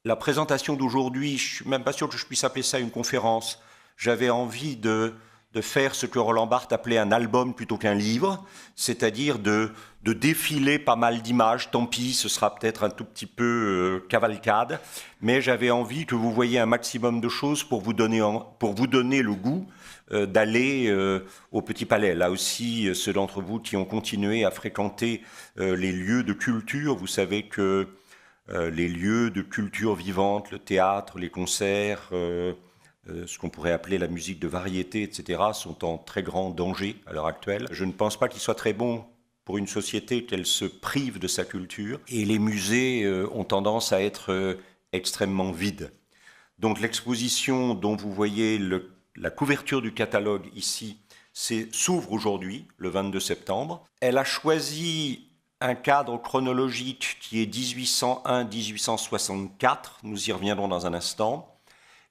La présentation d'aujourd'hui, je ne suis même pas sûr que je puisse appeler ça une conférence. J'avais envie de faire ce que Roland Barthes appelait un album plutôt qu'un livre, c'est-à-dire de défiler pas mal d'images. Tant pis, ce sera peut-être un tout petit peu cavalcade, mais j'avais envie que vous voyiez un maximum de choses pour vous donner le goût d'aller au Petit Palais. Là aussi, ceux d'entre vous qui ont continué à fréquenter les lieux de culture, vous savez que les lieux de culture vivante, le théâtre, les concerts, ce qu'on pourrait appeler la musique de variété, etc., sont en très grand danger à l'heure actuelle. Je ne pense pas qu'il soit très bon pour une société qu'elle se prive de sa culture. Et les musées ont tendance à être extrêmement vides. Donc l'exposition dont vous voyez la couverture du catalogue ici s'ouvre aujourd'hui, le 22 septembre. Elle a choisi un cadre chronologique qui est 1801-1864, nous y reviendrons dans un instant,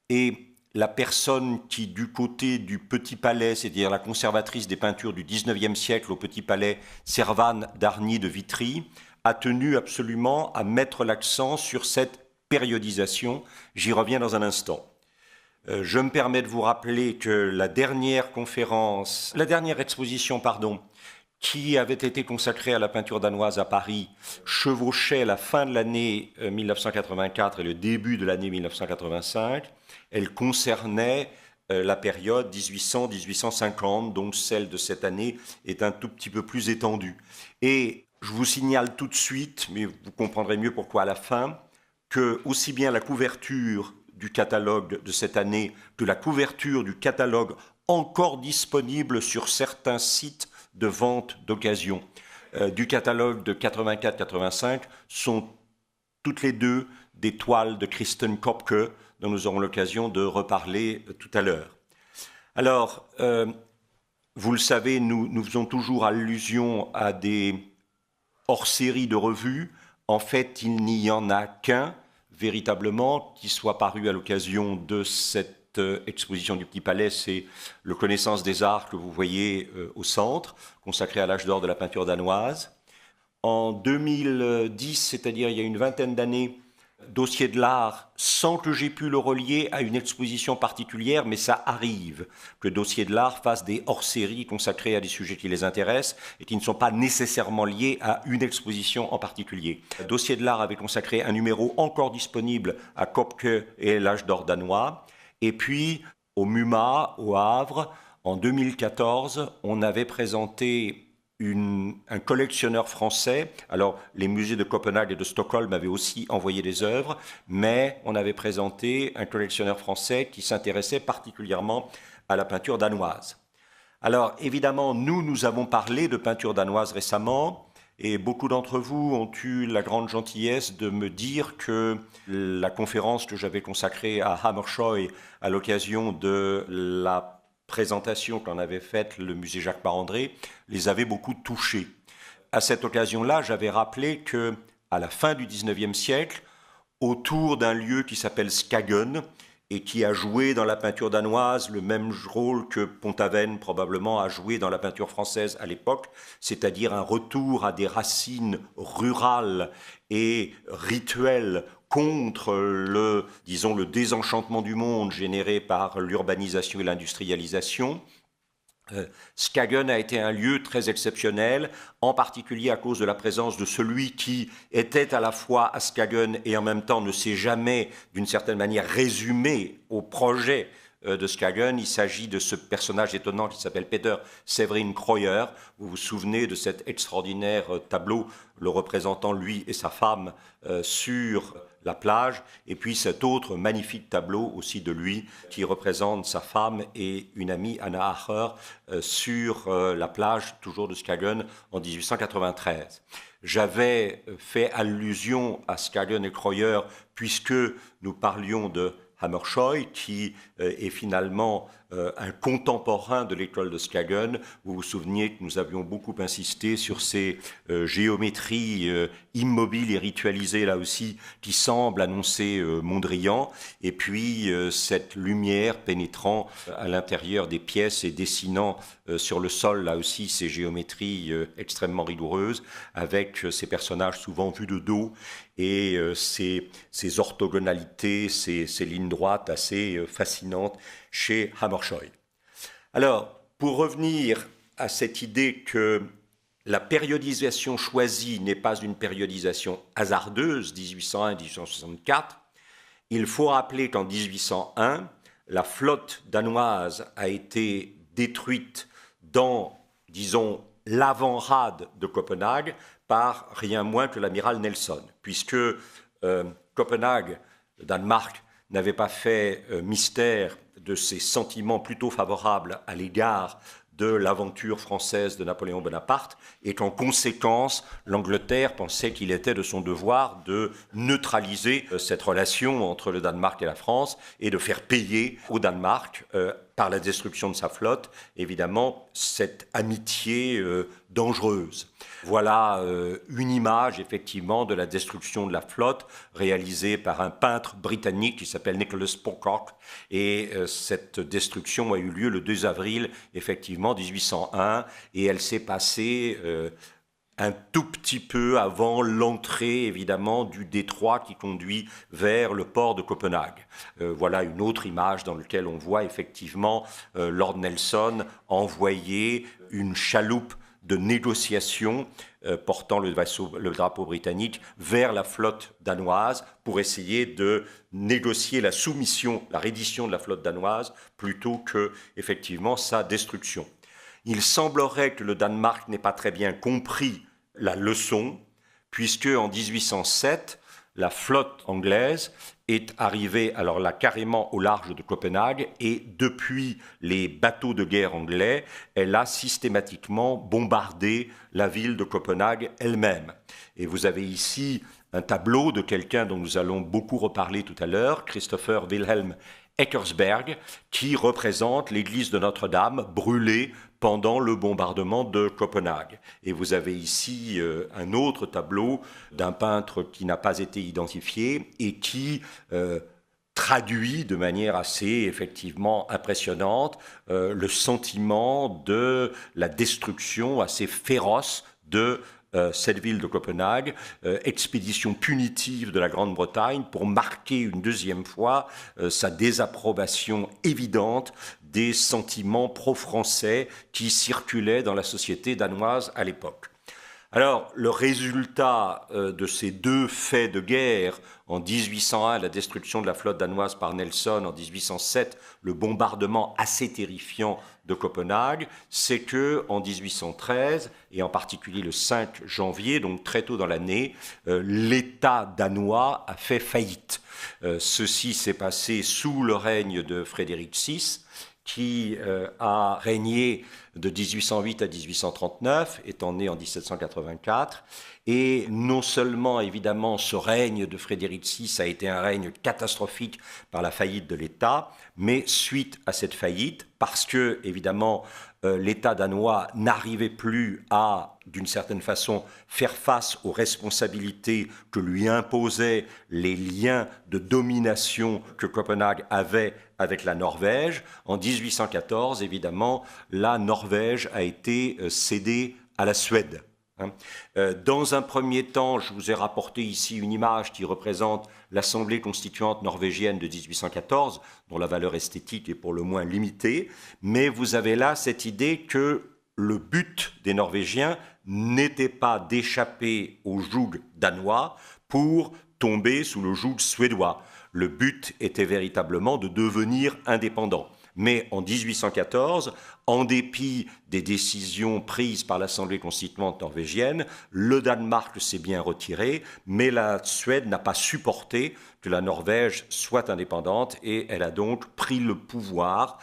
et la personne qui, du côté du Petit Palais, c'est-à-dire la conservatrice des peintures du XIXe siècle au Petit Palais, Servane d'Arny de Vitry, a tenu absolument à mettre l'accent sur cette périodisation. J'y reviens dans un instant. Je me permets de vous rappeler que la dernière exposition, qui avait été consacrée à la peinture danoise à Paris, chevauchait la fin de l'année 1984 et le début de l'année 1985. Elle concernait la période 1800-1850, donc celle de cette année est un tout petit peu plus étendue. Et je vous signale tout de suite, mais vous comprendrez mieux pourquoi à la fin, que aussi bien la couverture du catalogue de cette année que la couverture du catalogue encore disponible sur certains sites de vente d'occasion du catalogue de 84-85 sont toutes les deux des toiles de Kristen Kopke dont nous aurons l'occasion de reparler tout à l'heure. Alors, vous le savez, nous faisons toujours allusion à des hors-séries de revues. En fait, il n'y en a qu'un véritablement qui soit paru à l'occasion de cette exposition du Petit Palais, c'est le Connaissance des Arts que vous voyez au centre, consacré à l'âge d'or de la peinture danoise. En 2010, c'est-à-dire il y a une vingtaine d'années, Dossier de l'art, sans que j'ai pu le relier à une exposition particulière, mais ça arrive que Dossier de l'art fasse des hors-séries consacrées à des sujets qui les intéressent et qui ne sont pas nécessairement liés à une exposition en particulier. Dossier de l'art avait consacré un numéro encore disponible à Kopke et l'âge d'or danois. Et puis, au MUMA, au Havre, en 2014, on avait présenté un collectionneur français. Alors, les musées de Copenhague et de Stockholm avaient aussi envoyé des œuvres, mais on avait présenté un collectionneur français qui s'intéressait particulièrement à la peinture danoise. Alors, évidemment, nous avons parlé de peinture danoise récemment, et beaucoup d'entre vous ont eu la grande gentillesse de me dire que la conférence que j'avais consacrée à Hammershøi à l'occasion de la présentation qu'en avait faite le musée Jacques Marandré les avait beaucoup touchés. À cette occasion-là, j'avais rappelé que à la fin du XIXe siècle, autour d'un lieu qui s'appelle Skagen et qui a joué dans la peinture danoise le même rôle que Pont-Aven probablement a joué dans la peinture française à l'époque, c'est-à-dire un retour à des racines rurales et rituelles contre disons, le désenchantement du monde généré par l'urbanisation et l'industrialisation. Skagen a été un lieu très exceptionnel, en particulier à cause de la présence de celui qui était à la fois à Skagen et en même temps ne s'est jamais, d'une certaine manière, résumé au projet de Skagen. Il s'agit de ce personnage étonnant qui s'appelle Peter Severin Krøyer. Vous vous souvenez de cet extraordinaire tableau le représentant lui et sa femme sur la plage, et puis cet autre magnifique tableau aussi de lui qui représente sa femme et une amie, Anna Acher, sur la plage toujours de Skagen en 1893. J'avais fait allusion à Skagen et Krøyer puisque nous parlions de Hammershøi, qui est finalement un contemporain de l'école de Skagen. Vous vous souvenez que nous avions beaucoup insisté sur ces géométries immobiles et ritualisées, là aussi, qui semblent annoncer Mondrian, et puis cette lumière pénétrant à l'intérieur des pièces et dessinant sur le sol, là aussi, ces géométries extrêmement rigoureuses, avec ces personnages souvent vus de dos, et ces orthogonalités, ces lignes droites assez fascinantes chez Hammershøi. Alors, pour revenir à cette idée que la périodisation choisie n'est pas une périodisation hasardeuse, 1801-1864, il faut rappeler qu'en 1801, la flotte danoise a été détruite dans, disons, l'avant-rade de Copenhague par rien moins que l'amiral Nelson, puisque Copenhague, le Danemark, n'avait pas fait mystère de ses sentiments plutôt favorables à l'égard de l'aventure française de Napoléon Bonaparte, et qu'en conséquence, l'Angleterre pensait qu'il était de son devoir de neutraliser cette relation entre le Danemark et la France et de faire payer au Danemark, par la destruction de sa flotte, évidemment, cette amitié dangereuse. Voilà une image, effectivement, de la destruction de la flotte réalisée par un peintre britannique qui s'appelle Nicholas Pocock. Et cette destruction a eu lieu le 2 avril, effectivement, 1801, et elle s'est passée un tout petit peu avant l'entrée, évidemment, du détroit qui conduit vers le port de Copenhague. Voilà une autre image dans laquelle on voit effectivement Lord Nelson envoyer une chaloupe de négociation portant le drapeau britannique vers la flotte danoise pour essayer de négocier la soumission, la reddition de la flotte danoise plutôt que, effectivement, sa destruction. Il semblerait que le Danemark n'ait pas très bien compris la leçon, puisque en 1807, la flotte anglaise est arrivée, alors là, carrément au large de Copenhague, et depuis les bateaux de guerre anglais, elle a systématiquement bombardé la ville de Copenhague elle-même. Et vous avez ici un tableau de quelqu'un dont nous allons beaucoup reparler tout à l'heure, Christopher Wilhelm Eckersberg, qui représente l'église de Notre-Dame brûlée pendant le bombardement de Copenhague. Et vous avez ici un autre tableau d'un peintre qui n'a pas été identifié et qui traduit de manière assez effectivement impressionnante le sentiment de la destruction assez féroce de cette ville de Copenhague, expédition punitive de la Grande-Bretagne pour marquer une deuxième fois sa désapprobation évidente des sentiments pro-français qui circulaient dans la société danoise à l'époque. Alors, le résultat de ces deux faits de guerre, en 1801, la destruction de la flotte danoise par Nelson, en 1807, le bombardement assez terrifiant de Copenhague, c'est que en 1813, et en particulier le 5 janvier, donc très tôt dans l'année, l'État danois a fait faillite. Ceci s'est passé sous le règne de Frédéric VI, qui a régné de 1808 à 1839, étant né en 1784. Et non seulement, évidemment, ce règne de Frédéric VI a été un règne catastrophique par la faillite de l'État, mais suite à cette faillite, parce que, évidemment, l'État danois n'arrivait plus à, d'une certaine façon, faire face aux responsabilités que lui imposaient les liens de domination que Copenhague avait avec la Norvège. En 1814, évidemment, la Norvège a été cédée à la Suède. Dans un premier temps, je vous ai rapporté ici une image qui représente l'Assemblée constituante norvégienne de 1814, dont la valeur esthétique est pour le moins limitée, mais vous avez là cette idée que le but des Norvégiens n'était pas d'échapper au joug danois pour tomber sous le joug suédois. Le but était véritablement de devenir indépendant. Mais en 1814, En dépit des décisions prises par l'Assemblée constituante norvégienne, le Danemark s'est bien retiré, mais la Suède n'a pas supporté que la Norvège soit indépendante et elle a donc pris le pouvoir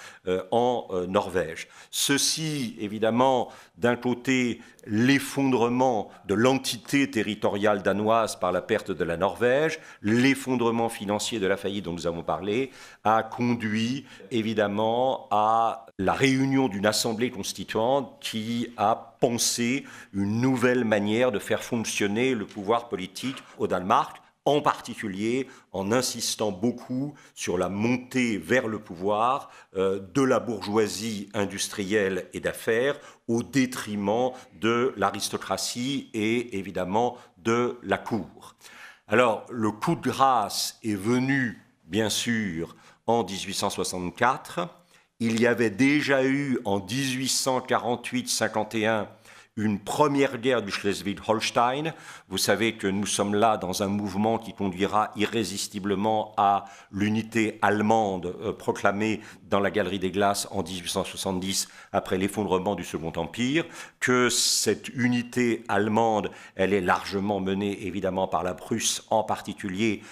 en Norvège. Ceci, évidemment, d'un côté, l'effondrement de l'entité territoriale danoise par la perte de la Norvège, l'effondrement financier de la faillite dont nous avons parlé, a conduit évidemment à la réunion d'une assemblée constituante qui a pensé une nouvelle manière de faire fonctionner le pouvoir politique au Danemark, en particulier en insistant beaucoup sur la montée vers le pouvoir de la bourgeoisie industrielle et d'affaires au détriment de l'aristocratie et évidemment de la cour. Alors, le coup de grâce est venu, bien sûr, en 1864. Il y avait déjà eu en 1848-51 une première guerre du Schleswig-Holstein. Vous savez que nous sommes là dans un mouvement qui conduira irrésistiblement à l'unité allemande proclamée dans la Galerie des Glaces en 1870 après l'effondrement du Second Empire, que cette unité allemande, elle est largement menée évidemment par la Prusse, en particulier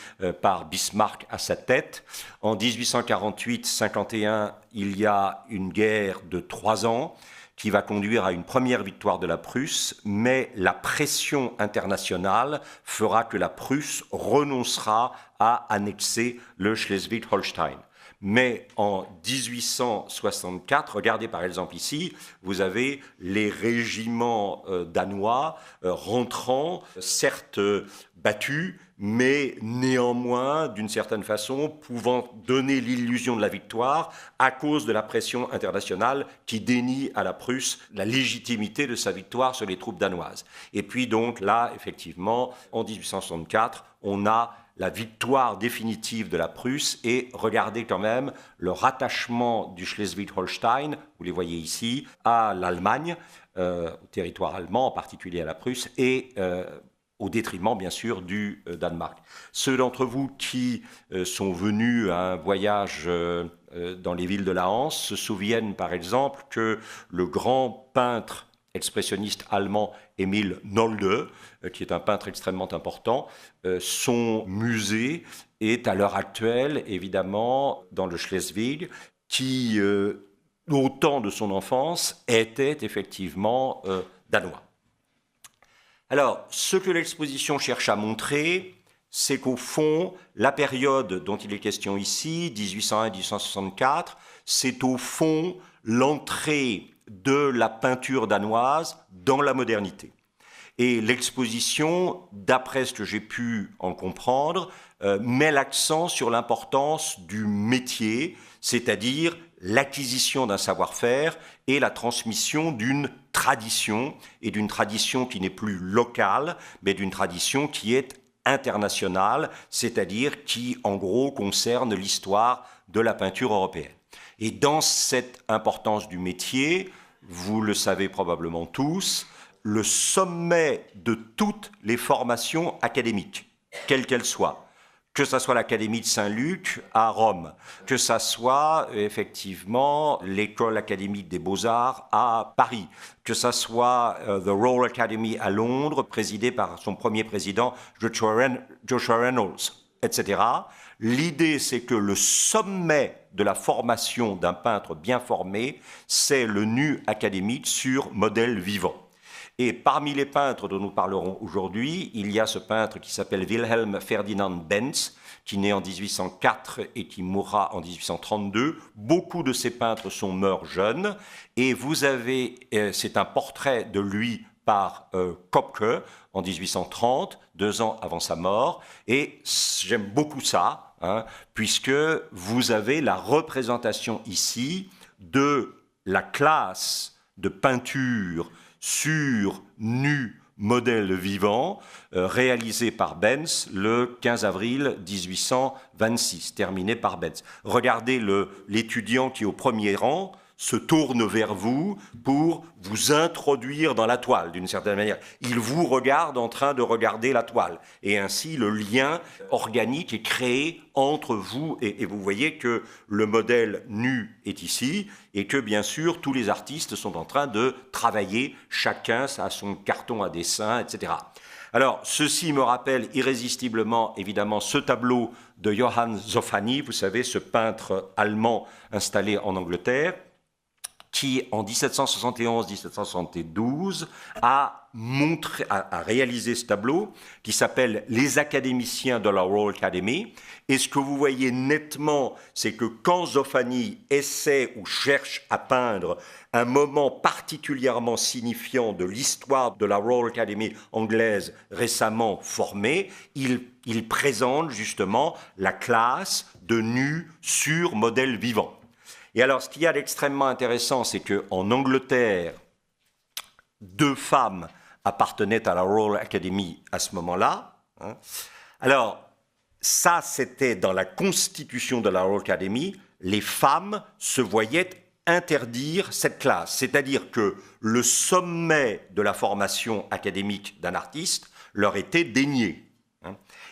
par Bismarck à sa tête. En 1848-51, il y a une guerre de 3 ans qui va conduire à une première victoire de la Prusse, mais la pression internationale fera que la Prusse renoncera à annexer le Schleswig-Holstein. Mais en 1864, regardez par exemple ici, vous avez les régiments danois rentrant, certes battus, mais néanmoins, d'une certaine façon, pouvant donner l'illusion de la victoire à cause de la pression internationale qui dénie à la Prusse la légitimité de sa victoire sur les troupes danoises. Et puis donc là, effectivement, en 1864, on a la victoire définitive de la Prusse et regardez quand même le rattachement du Schleswig-Holstein, vous les voyez ici, à l'Allemagne, au territoire allemand, en particulier à la Prusse, et au détriment, bien sûr, du Danemark. Ceux d'entre vous qui sont venus à un voyage dans les villes de la Hanse se souviennent, par exemple, que le grand peintre expressionniste allemand Emil Nolde, qui est un peintre extrêmement important, son musée est à l'heure actuelle, évidemment, dans le Schleswig, qui, au temps de son enfance, était effectivement danois. Alors, ce que l'exposition cherche à montrer, c'est qu'au fond, la période dont il est question ici, 1801-1864, c'est au fond l'entrée de la peinture danoise dans la modernité. Et l'exposition, d'après ce que j'ai pu en comprendre, met l'accent sur l'importance du métier, c'est-à-dire l'acquisition d'un savoir-faire et la transmission d'une tradition, et d'une tradition qui n'est plus locale, mais d'une tradition qui est internationale, c'est-à-dire qui, en gros, concerne l'histoire de la peinture européenne. Et dans cette importance du métier, vous le savez probablement tous, le sommet de toutes les formations académiques, quelles qu'elles soient, que ce soit l'Académie de Saint-Luc à Rome, que ce soit effectivement l'École académique des beaux-arts à Paris, que ce soit The Royal Academy à Londres, présidée par son premier président, Joshua Reynolds, etc. L'idée, c'est que le sommet de la formation d'un peintre bien formé, c'est le nu académique sur modèle vivant. Et parmi les peintres dont nous parlerons aujourd'hui, il y a ce peintre qui s'appelle Wilhelm Ferdinand Benz, qui naît en 1804 et qui mourra en 1832. Beaucoup de ces peintres sont morts jeunes. Et vous avez, c'est un portrait de lui par Kopke en 1830, 2 ans avant sa mort. Et j'aime beaucoup ça, puisque vous avez la représentation ici de la classe de peinture sur nu modèle vivant, réalisé par Benz le 15 avril 1826, terminé par Benz. Regardez l'étudiant qui est au premier rang, se tourne vers vous pour vous introduire dans la toile, d'une certaine manière. Il vous regarde en train de regarder la toile. Et ainsi, le lien organique est créé entre vous et vous voyez que le modèle nu est ici et que, bien sûr, tous les artistes sont en train de travailler, chacun a son carton à dessin, etc. Alors, ceci me rappelle irrésistiblement, évidemment, ce tableau de Johann Zoffany, vous savez, ce peintre allemand installé en Angleterre, qui, en 1771-1772, a réalisé ce tableau qui s'appelle « Les académiciens de la Royal Academy ». Et ce que vous voyez nettement, c'est que quand Zoffany essaie ou cherche à peindre un moment particulièrement signifiant de l'histoire de la Royal Academy anglaise récemment formée, il présente justement la classe de nus sur modèle vivant. Et alors, ce qu'il y a d'extrêmement intéressant, c'est qu'en Angleterre, 2 femmes appartenaient à la Royal Academy à ce moment-là. Alors, ça, c'était dans la constitution de la Royal Academy, les femmes se voyaient interdire cette classe. C'est-à-dire que le sommet de la formation académique d'un artiste leur était dénié.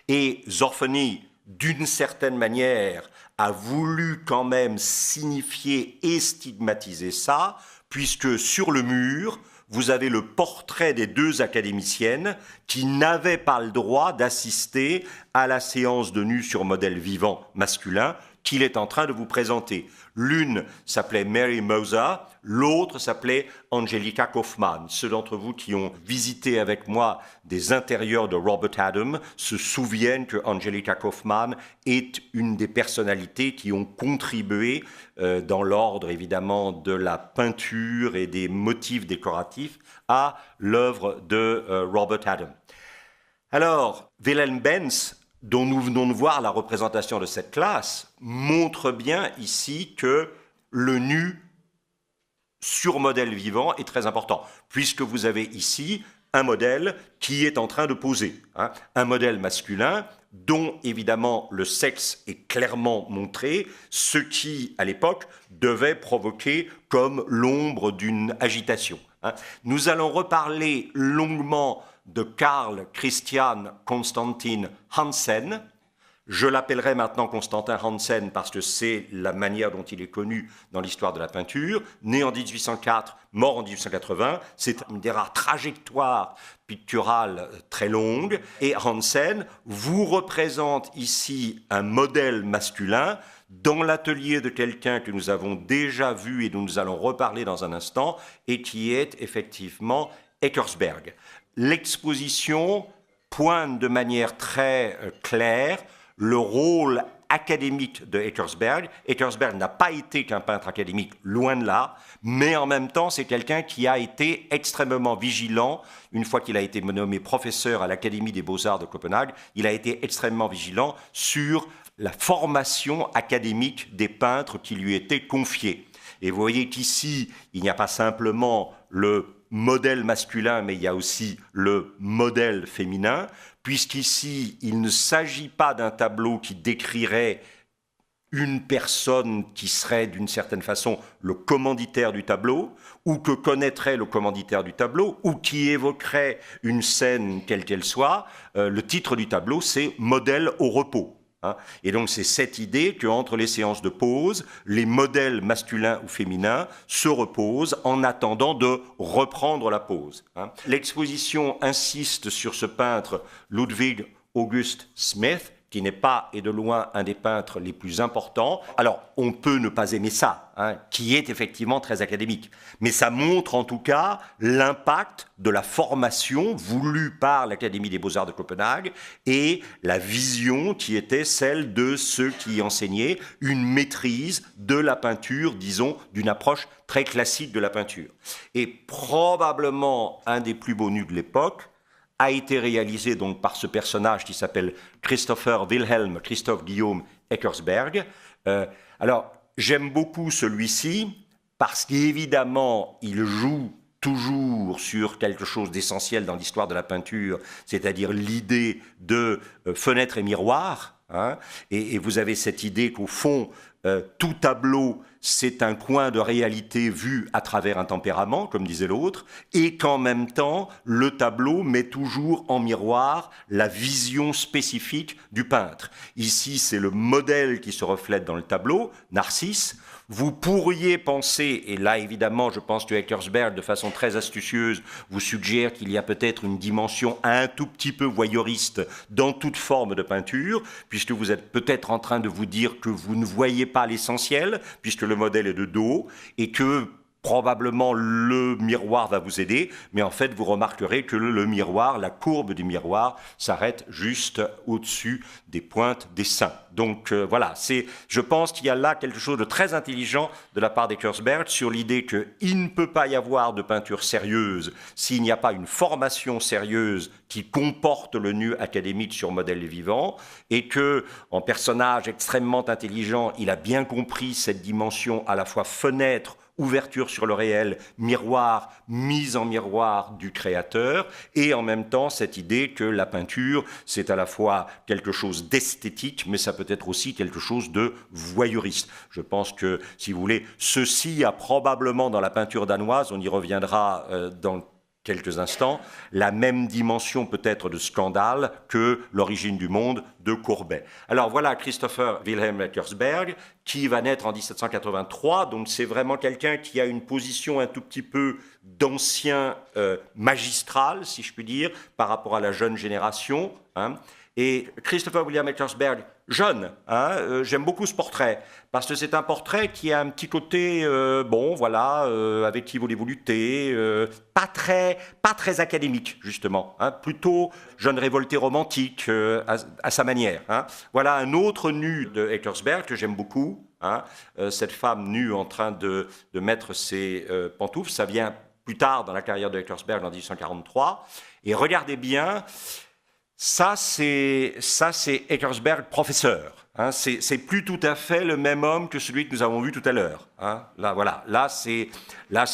Et Zoffany, d'une certaine manière, a voulu quand même signifier et stigmatiser ça, puisque sur le mur, vous avez le portrait des 2 académiciennes qui n'avaient pas le droit d'assister à la séance de nus sur modèle vivant masculin qu'il est en train de vous présenter. L'une s'appelait Mary Moser, l'autre s'appelait Angelica Kauffman. Ceux d'entre vous qui ont visité avec moi des intérieurs de Robert Adam se souviennent que Angelica Kauffman est une des personnalités qui ont contribué dans l'ordre évidemment de la peinture et des motifs décoratifs à l'œuvre de Robert Adam. Alors, Wilhelm Benz, dont nous venons de voir la représentation de cette classe, montre bien ici que le nu sur modèle vivant est très important, puisque vous avez ici un modèle qui est en train de poser, un modèle masculin dont évidemment le sexe est clairement montré, ce qui, à l'époque, devait provoquer comme l'ombre d'une agitation. Nous allons reparler longuement de Carl Christian Constantin Hansen. Je l'appellerai maintenant Constantin Hansen parce que c'est la manière dont il est connu dans l'histoire de la peinture. Né en 1804, mort en 1880, c'est une des rares trajectoires picturales très longues. Et Hansen vous représente ici un modèle masculin dans l'atelier de quelqu'un que nous avons déjà vu et dont nous allons reparler dans un instant, et qui est effectivement Eckersberg. L'exposition pointe de manière très claire le rôle académique de Eckersberg. Eckersberg n'a pas été qu'un peintre académique, loin de là, mais en même temps, c'est quelqu'un qui a été extrêmement vigilant. Une fois qu'il a été nommé professeur à l'Académie des Beaux-Arts de Copenhague, il a été extrêmement vigilant sur la formation académique des peintres qui lui étaient confiés. Et vous voyez qu'ici, il n'y a pas simplement le modèle masculin, mais il y a aussi le modèle féminin, puisqu'ici, il ne s'agit pas d'un tableau qui décrirait une personne qui serait d'une certaine façon le commanditaire du tableau, ou que connaîtrait le commanditaire du tableau, ou qui évoquerait une scène quelle qu'elle soit. Le titre du tableau, c'est « Modèle au repos ». Et donc c'est cette idée qu'entre les séances de pose, les modèles masculins ou féminins se reposent en attendant de reprendre la pose. L'exposition insiste sur ce peintre Ludwig August Smith, qui n'est pas et de loin un des peintres les plus importants. Alors, on peut ne pas aimer ça, qui est effectivement très académique, mais ça montre en tout cas l'impact de la formation voulue par l'Académie des Beaux-Arts de Copenhague et la vision qui était celle de ceux qui enseignaient une maîtrise de la peinture, disons, d'une approche très classique de la peinture. Et probablement un des plus beaux nus de l'époque a été réalisé donc par ce personnage qui s'appelle Christoph Guillaume Eckersberg. Alors, j'aime beaucoup celui-ci parce qu'évidemment, il joue toujours sur quelque chose d'essentiel dans l'histoire de la peinture, c'est-à-dire l'idée de fenêtre et miroir. Et vous avez cette idée qu'au fond, tout tableau, c'est un coin de réalité vu à travers un tempérament, comme disait l'autre, et qu'en même temps, le tableau met toujours en miroir la vision spécifique du peintre. Ici, c'est le modèle qui se reflète dans le tableau, Narcisse. Vous pourriez penser, et là évidemment je pense que Eckersberg de façon très astucieuse vous suggère qu'il y a peut-être une dimension un tout petit peu voyeuriste dans toute forme de peinture, puisque vous êtes peut-être en train de vous dire que vous ne voyez pas l'essentiel, puisque le modèle est de dos, et que probablement le miroir va vous aider, mais en fait vous remarquerez que le miroir, la courbe du miroir s'arrête juste au-dessus des pointes des seins. Donc voilà, je pense qu'il y a là quelque chose de très intelligent de la part d'Eckersberg sur l'idée qu'il ne peut pas y avoir de peinture sérieuse s'il n'y a pas une formation sérieuse qui comporte le nu académique sur modèle vivant, et que, en personnage extrêmement intelligent, il a bien compris cette dimension à la fois fenêtre, ouverture sur le réel, miroir, mise en miroir du créateur, et en même temps cette idée que la peinture, c'est à la fois quelque chose d'esthétique, mais ça peut être aussi quelque chose de voyeuriste. Je pense que, si vous voulez, ceci a probablement dans la peinture danoise, on y reviendra dans quelques instants, la même dimension peut-être de scandale que l'origine du monde de Courbet. Alors voilà Christopher Wilhelm Eckersberg, qui va naître en 1783, donc c'est vraiment quelqu'un qui a une position un tout petit peu d'ancien magistral, si je puis dire, par rapport à la jeune génération, hein. Et Christopher William Eckersberg, jeune, hein, j'aime beaucoup ce portrait, parce que c'est un portrait qui a un petit côté, bon, voilà, avec qui voulez-vous lutter, pas très académique, justement, hein, plutôt jeune révolté romantique, à sa manière. Hein. Voilà un autre nu de Eckersberg que j'aime beaucoup, hein, cette femme nue en train de mettre ses pantoufles, ça vient plus tard dans la carrière de Eckersberg en 1843, et regardez bien. Ça, c'est Eckersberg professeur. Hein, c'est plus tout à fait le même homme que celui que nous avons vu tout à l'heure. Hein. Là, voilà. Là, c'est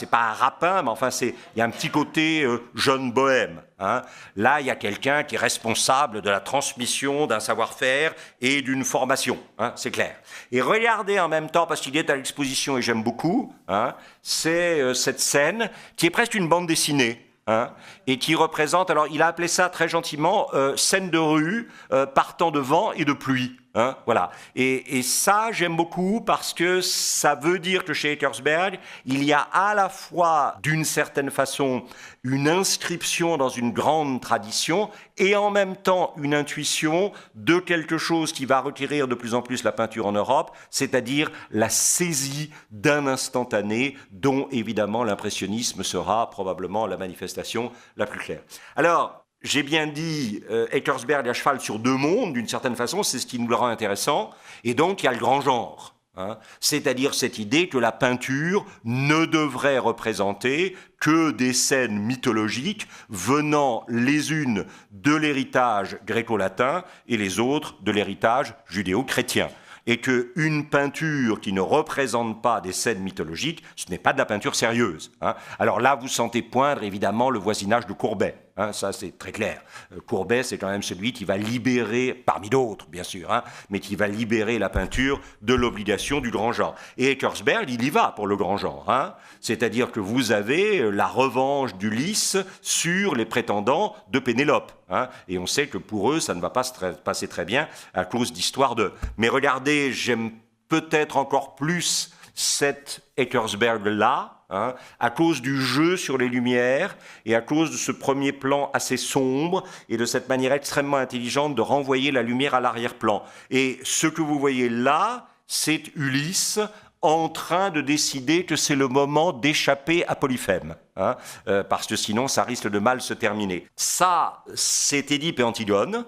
pas un rapin, mais enfin, il y a un petit côté jeune bohème. Hein. Là, il y a quelqu'un qui est responsable de la transmission d'un savoir-faire et d'une formation. Hein, c'est clair. Et regardez en même temps, parce qu'il est à l'exposition et j'aime beaucoup, hein, c'est cette scène qui est presque une bande dessinée. Hein, et qui représente, alors il a appelé ça très gentiment scène de rue partant de vent et de pluie. Hein, voilà. Et ça, j'aime beaucoup parce que ça veut dire que chez Eckersberg, il y a à la fois, d'une certaine façon, une inscription dans une grande tradition et en même temps une intuition de quelque chose qui va requérir de plus en plus la peinture en Europe, c'est-à-dire la saisie d'un instantané dont, évidemment, l'impressionnisme sera probablement la manifestation la plus claire. Alors, j'ai bien dit, Eckersberg à cheval sur deux mondes, d'une certaine façon, c'est ce qui nous le rend intéressant, et donc il y a le grand genre, hein, c'est-à-dire cette idée que la peinture ne devrait représenter que des scènes mythologiques venant les unes de l'héritage gréco-latin et les autres de l'héritage judéo-chrétien. Et qu'une peinture qui ne représente pas des scènes mythologiques, ce n'est pas de la peinture sérieuse. Hein. Alors là, vous sentez poindre évidemment le voisinage de Courbet. Hein, ça, c'est très clair. Courbet, c'est quand même celui qui va libérer, parmi d'autres, bien sûr, hein, mais qui va libérer la peinture de l'obligation du grand genre. Et Eckersberg, il y va pour le grand genre. Hein. C'est-à-dire que vous avez la revanche d'Ulysse sur les prétendants de Pénélope. Hein, et on sait que pour eux, ça ne va pas se passer très bien à cause d'histoire d'eux. Mais regardez, j'aime peut-être encore plus cet Eckersberg-là, hein, à cause du jeu sur les lumières et à cause de ce premier plan assez sombre et de cette manière extrêmement intelligente de renvoyer la lumière à l'arrière-plan. Et ce que vous voyez là, c'est Ulysse en train de décider que c'est le moment d'échapper à Polyphème, hein, parce que sinon ça risque de mal se terminer. Ça, c'est Édipe et Antigone.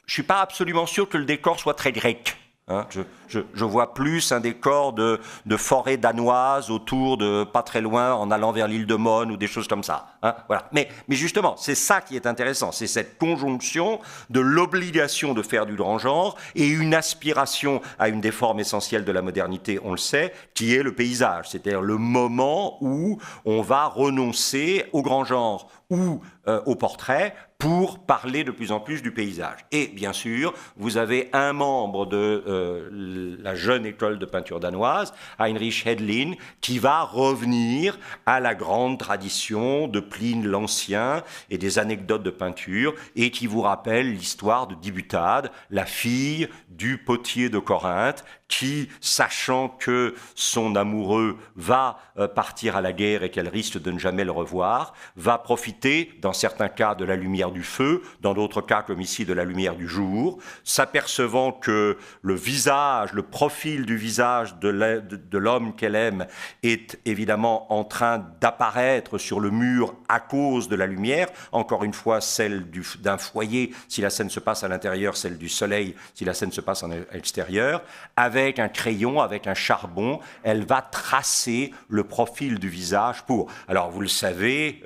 Je ne suis pas absolument sûr que le décor soit très grec. Hein, je vois plus un décor de forêt danoise autour de, pas très loin, en allant vers l'île de Mône ou des choses comme ça. Hein, voilà. Mais justement, c'est ça qui est intéressant, c'est cette conjonction de l'obligation de faire du grand genre et une aspiration à une des formes essentielles de la modernité, on le sait, qui est le paysage, c'est-à-dire le moment où on va renoncer au grand genre ou au portrait pour parler de plus en plus du paysage. Et bien sûr, vous avez un membre de la jeune école de peinture danoise, Heinrich Hedlin, qui va revenir à la grande tradition de Pline l'Ancien et des anecdotes de peinture, et qui vous rappelle l'histoire de Dibutade, la fille du potier de Corinthe, qui, sachant que son amoureux va partir à la guerre et qu'elle risque de ne jamais le revoir, va profiter, dans certains cas, de la lumière du feu, dans d'autres cas, comme ici, de la lumière du jour, s'apercevant que le visage, le profil du visage de l'homme qu'elle aime est évidemment en train d'apparaître sur le mur à cause de la lumière, encore une fois, celle d'un foyer, si la scène se passe à l'intérieur, celle du soleil, si la scène se passe en extérieur, avec un crayon, avec un charbon, elle va tracer le profil du visage pour... Alors, vous le savez,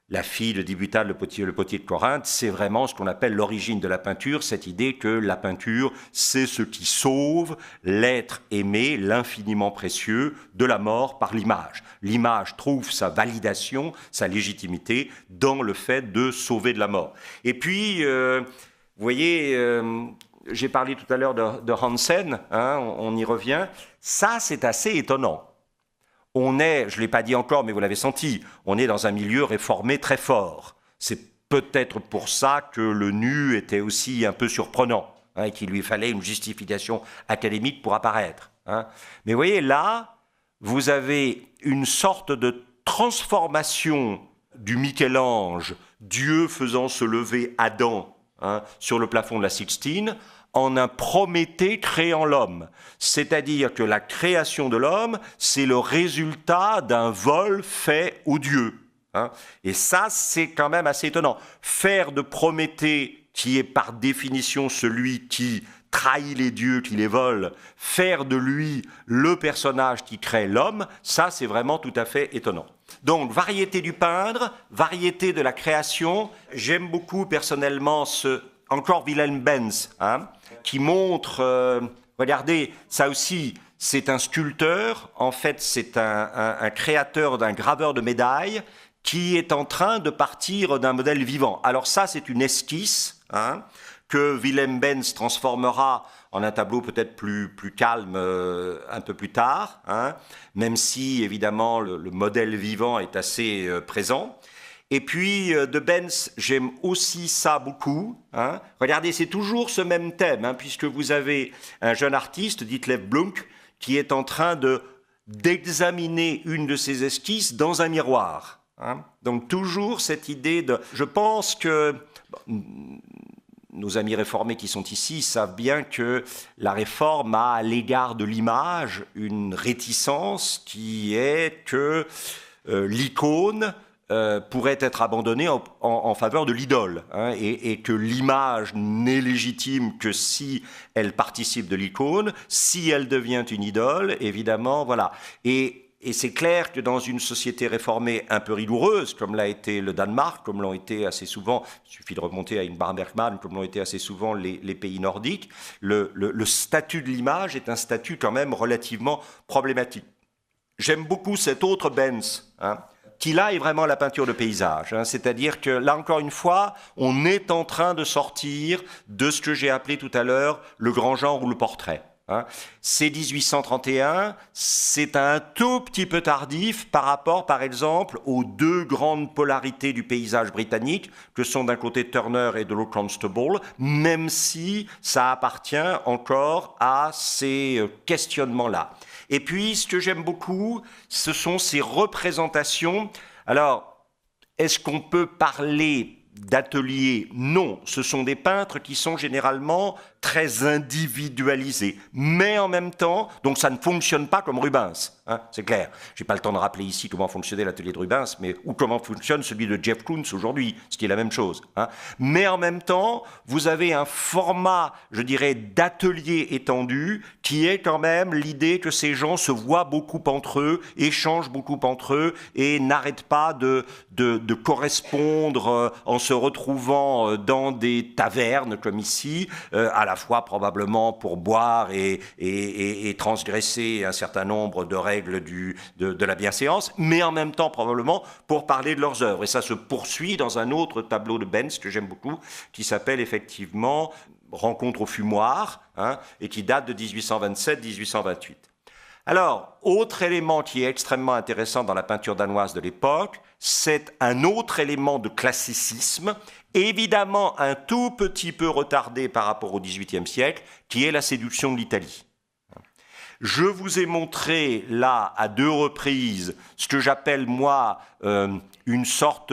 la fille de Dibutade, le potier de Corinthe, c'est vraiment ce qu'on appelle l'origine de la peinture, cette idée que la peinture, c'est ce qui sauve l'être aimé, l'infiniment précieux, de la mort par l'image. L'image trouve sa validation, sa légitimité dans le fait de sauver de la mort. Et puis, vous voyez... j'ai parlé tout à l'heure de Hansen, hein, on y revient. Ça, c'est assez étonnant. On est, je ne l'ai pas dit encore, mais vous l'avez senti, on est dans un milieu réformé très fort. C'est peut-être pour ça que le nu était aussi un peu surprenant, hein, et qu'il lui fallait une justification académique pour apparaître. Hein. Mais vous voyez, là, vous avez une sorte de transformation du Michel-Ange, Dieu faisant se lever Adam, hein, sur le plafond de la Sixtine, en un Prométhée créant l'homme. C'est-à-dire que la création de l'homme, c'est le résultat d'un vol fait aux dieux. Hein. Et ça, c'est quand même assez étonnant. Faire de Prométhée, qui est par définition celui qui trahit les dieux, qui les vole, faire de lui le personnage qui crée l'homme, ça, c'est vraiment tout à fait étonnant. Donc, variété du peindre, variété de la création. J'aime beaucoup personnellement encore Wilhelm Benz, hein, qui montre, regardez, ça aussi, c'est un sculpteur, en fait, c'est un créateur, d'un graveur de médailles, qui est en train de partir d'un modèle vivant. Alors ça, c'est une esquisse, hein, que Wilhelm Benz transformera en un tableau peut-être plus calme un peu plus tard, hein, même si, évidemment, le modèle vivant est assez présent. Et puis, de Benz, j'aime aussi ça beaucoup. Hein. Regardez, c'est toujours ce même thème, hein, puisque vous avez un jeune artiste, Ditlev Blunk, qui est en train d'examiner une de ses esquisses dans un miroir. Hein. Donc, toujours cette idée de... Je pense que... nos amis réformés qui sont ici savent bien que la réforme a à l'égard de l'image une réticence qui est que l'icône pourrait être abandonnée en faveur de l'idole, hein, et que l'image n'est légitime que si elle participe de l'icône, si elle devient une idole, évidemment, voilà. Et c'est clair que dans une société réformée un peu rigoureuse, comme l'a été le Danemark, comme l'ont été assez souvent, il suffit de remonter à Ingmar Bergman, comme l'ont été assez souvent les pays nordiques, le statut de l'image est un statut quand même relativement problématique. J'aime beaucoup cet autre Benz, hein, qui là est vraiment la peinture de paysage. Hein, c'est-à-dire que là encore une fois, on est en train de sortir de ce que j'ai appelé tout à l'heure le grand genre ou le portrait. Hein. C'est 1831, c'est un tout petit peu tardif par rapport, par exemple, aux deux grandes polarités du paysage britannique, que sont d'un côté Turner et de l'autre Constable, même si ça appartient encore à ces questionnements-là. Et puis, ce que j'aime beaucoup, ce sont ces représentations. Alors, est-ce qu'on peut parler d'ateliers? Non, ce sont des peintres qui sont généralement très individualisés, mais en même temps, donc ça ne fonctionne pas comme Rubens, hein, c'est clair. Je n'ai pas le temps de rappeler ici comment fonctionnait l'atelier de Rubens, ou comment fonctionne celui de Jeff Koons aujourd'hui, ce qui est la même chose. Hein. Mais en même temps, vous avez un format, je dirais, d'atelier étendu, qui est quand même l'idée que ces gens se voient beaucoup entre eux, échangent beaucoup entre eux, et n'arrêtent pas de correspondre en se retrouvant dans des tavernes comme ici, à la fois probablement pour boire et transgresser un certain nombre de règles règles de la bienséance, mais en même temps probablement pour parler de leurs œuvres. Et ça se poursuit dans un autre tableau de Benz que j'aime beaucoup, qui s'appelle effectivement Rencontre au fumoir, hein, et qui date de 1827-1828. Alors, autre élément qui est extrêmement intéressant dans la peinture danoise de l'époque, c'est un autre élément de classicisme, évidemment un tout petit peu retardé par rapport au XVIIIe siècle, qui est la séduction de l'Italie. Je vous ai montré là, à 2 reprises, ce que j'appelle moi une sorte,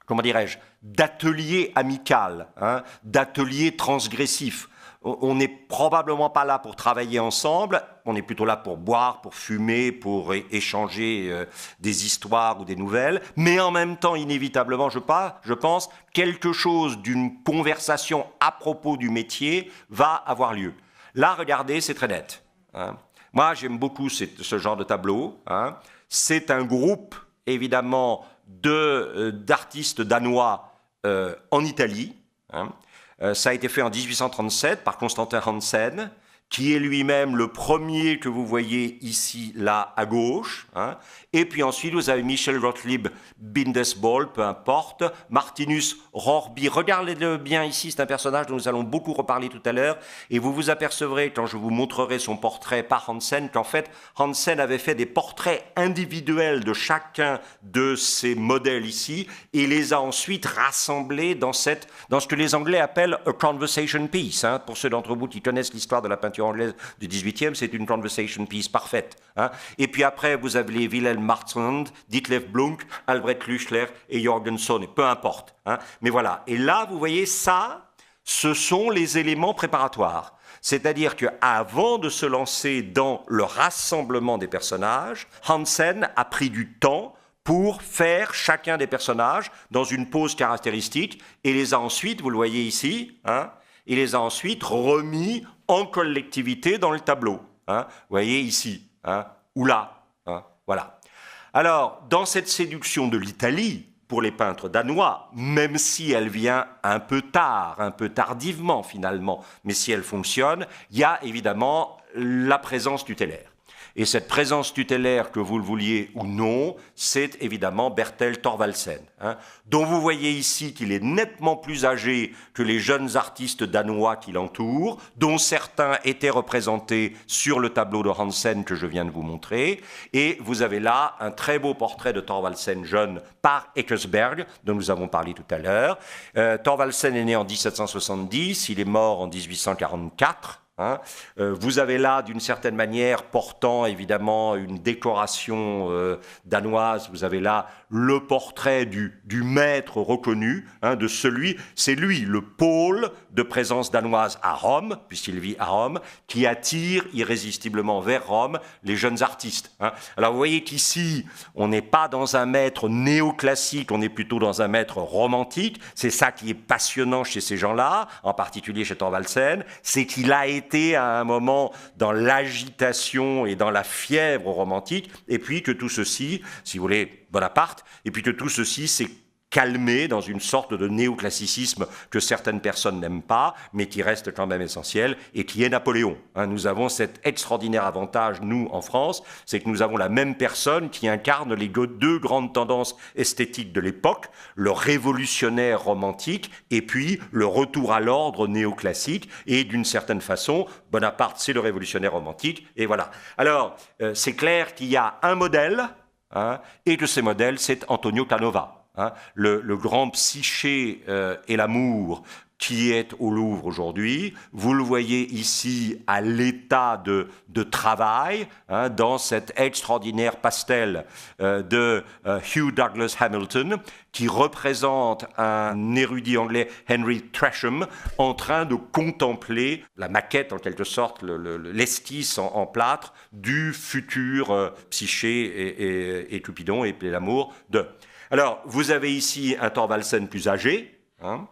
comment dirais-je, d'atelier amical, hein, d'atelier transgressif. On n'est probablement pas là pour travailler ensemble, on est plutôt là pour boire, pour fumer, pour échanger des histoires ou des nouvelles, mais en même temps, inévitablement, je pense, quelque chose d'une conversation à propos du métier va avoir lieu. Là, regardez, c'est très net. Hein. Moi, j'aime beaucoup ce genre de tableau. Hein. C'est un groupe, évidemment, d'artistes danois en Italie. Hein. Ça a été fait en 1837 par Constantin Hansen, qui est lui-même le premier que vous voyez ici, là, à gauche. Hein. Et puis ensuite, vous avez Michel Gottlieb Bindesboll, peu importe, Martinus Rorby. Regardez-le bien ici, c'est un personnage dont nous allons beaucoup reparler tout à l'heure. Et vous vous apercevrez, quand je vous montrerai son portrait par Hansen, qu'en fait, Hansen avait fait des portraits individuels de chacun de ces modèles ici, et les a ensuite rassemblés dans ce que les Anglais appellent a conversation piece. Hein. Pour ceux d'entre vous qui connaissent l'histoire de la peinture anglaise du XVIIIe, c'est une conversation piece parfaite. Hein. Et puis après, vous avez Wilhelm Marstrand, Ditlev Blunk, Albrecht Lüchler et Jorgenson, et peu importe. Hein. Mais voilà. Et là, vous voyez, ça, ce sont les éléments préparatoires. C'est-à-dire qu'avant de se lancer dans le rassemblement des personnages, Hansen a pris du temps pour faire chacun des personnages dans une pose caractéristique et les a ensuite, vous le voyez ici, hein, il les a ensuite remis en collectivité dans le tableau. Hein, vous voyez ici, hein, ou là. Hein, voilà. Alors, dans cette séduction de l'Italie, pour les peintres danois, même si elle vient un peu tard, un peu tardivement finalement, mais si elle fonctionne, il y a évidemment la présence tutélaire. Et cette présence tutélaire, que vous le vouliez ou non, c'est évidemment Bertel Thorvaldsen, hein, dont vous voyez ici qu'il est nettement plus âgé que les jeunes artistes danois qui l'entourent, dont certains étaient représentés sur le tableau de Hansen que je viens de vous montrer. Et vous avez là un très beau portrait de Thorvaldsen jeune par Eckersberg, dont nous avons parlé tout à l'heure. Thorvaldsen est né en 1770, il est mort en 1844. Hein. Vous avez là, d'une certaine manière, portant évidemment une décoration danoise, vous avez là le portrait du maître reconnu, hein, de celui, c'est lui, le pôle de présence danoise à Rome, puisqu'il vit à Rome, qui attire irrésistiblement vers Rome les jeunes artistes. Hein. Alors vous voyez qu'ici, on n'est pas dans un maître néoclassique, on est plutôt dans un maître romantique. C'est ça qui est passionnant chez ces gens-là, en particulier chez Thorvaldsen, c'est qu'il a été à un moment dans l'agitation et dans la fièvre romantique, et puis que tout ceci, si vous voulez, Bonaparte, et puis que tout ceci s'est calmé dans une sorte de néoclassicisme que certaines personnes n'aiment pas, mais qui reste quand même essentiel, et qui est Napoléon. Hein, nous avons cet extraordinaire avantage, nous, en France, c'est que nous avons la même personne qui incarne les deux grandes tendances esthétiques de l'époque, le révolutionnaire romantique, et puis le retour à l'ordre néoclassique, et d'une certaine façon, Bonaparte, c'est le révolutionnaire romantique, et voilà. Alors, c'est clair qu'il y a un modèle, hein, et que ces modèles, c'est Antonio Canova. Hein, le grand Psyché et l'amour qui est au Louvre aujourd'hui. Vous le voyez ici à l'état de travail, hein, dans cet extraordinaire pastel de Hugh Douglas Hamilton, qui représente un érudit anglais, Henry Tresham, en train de contempler la maquette, en quelque sorte, l'esquisse en plâtre du futur Psyché et Cupidon et l'amour de... Alors, vous avez ici un Thorvaldsen plus âgé, hein,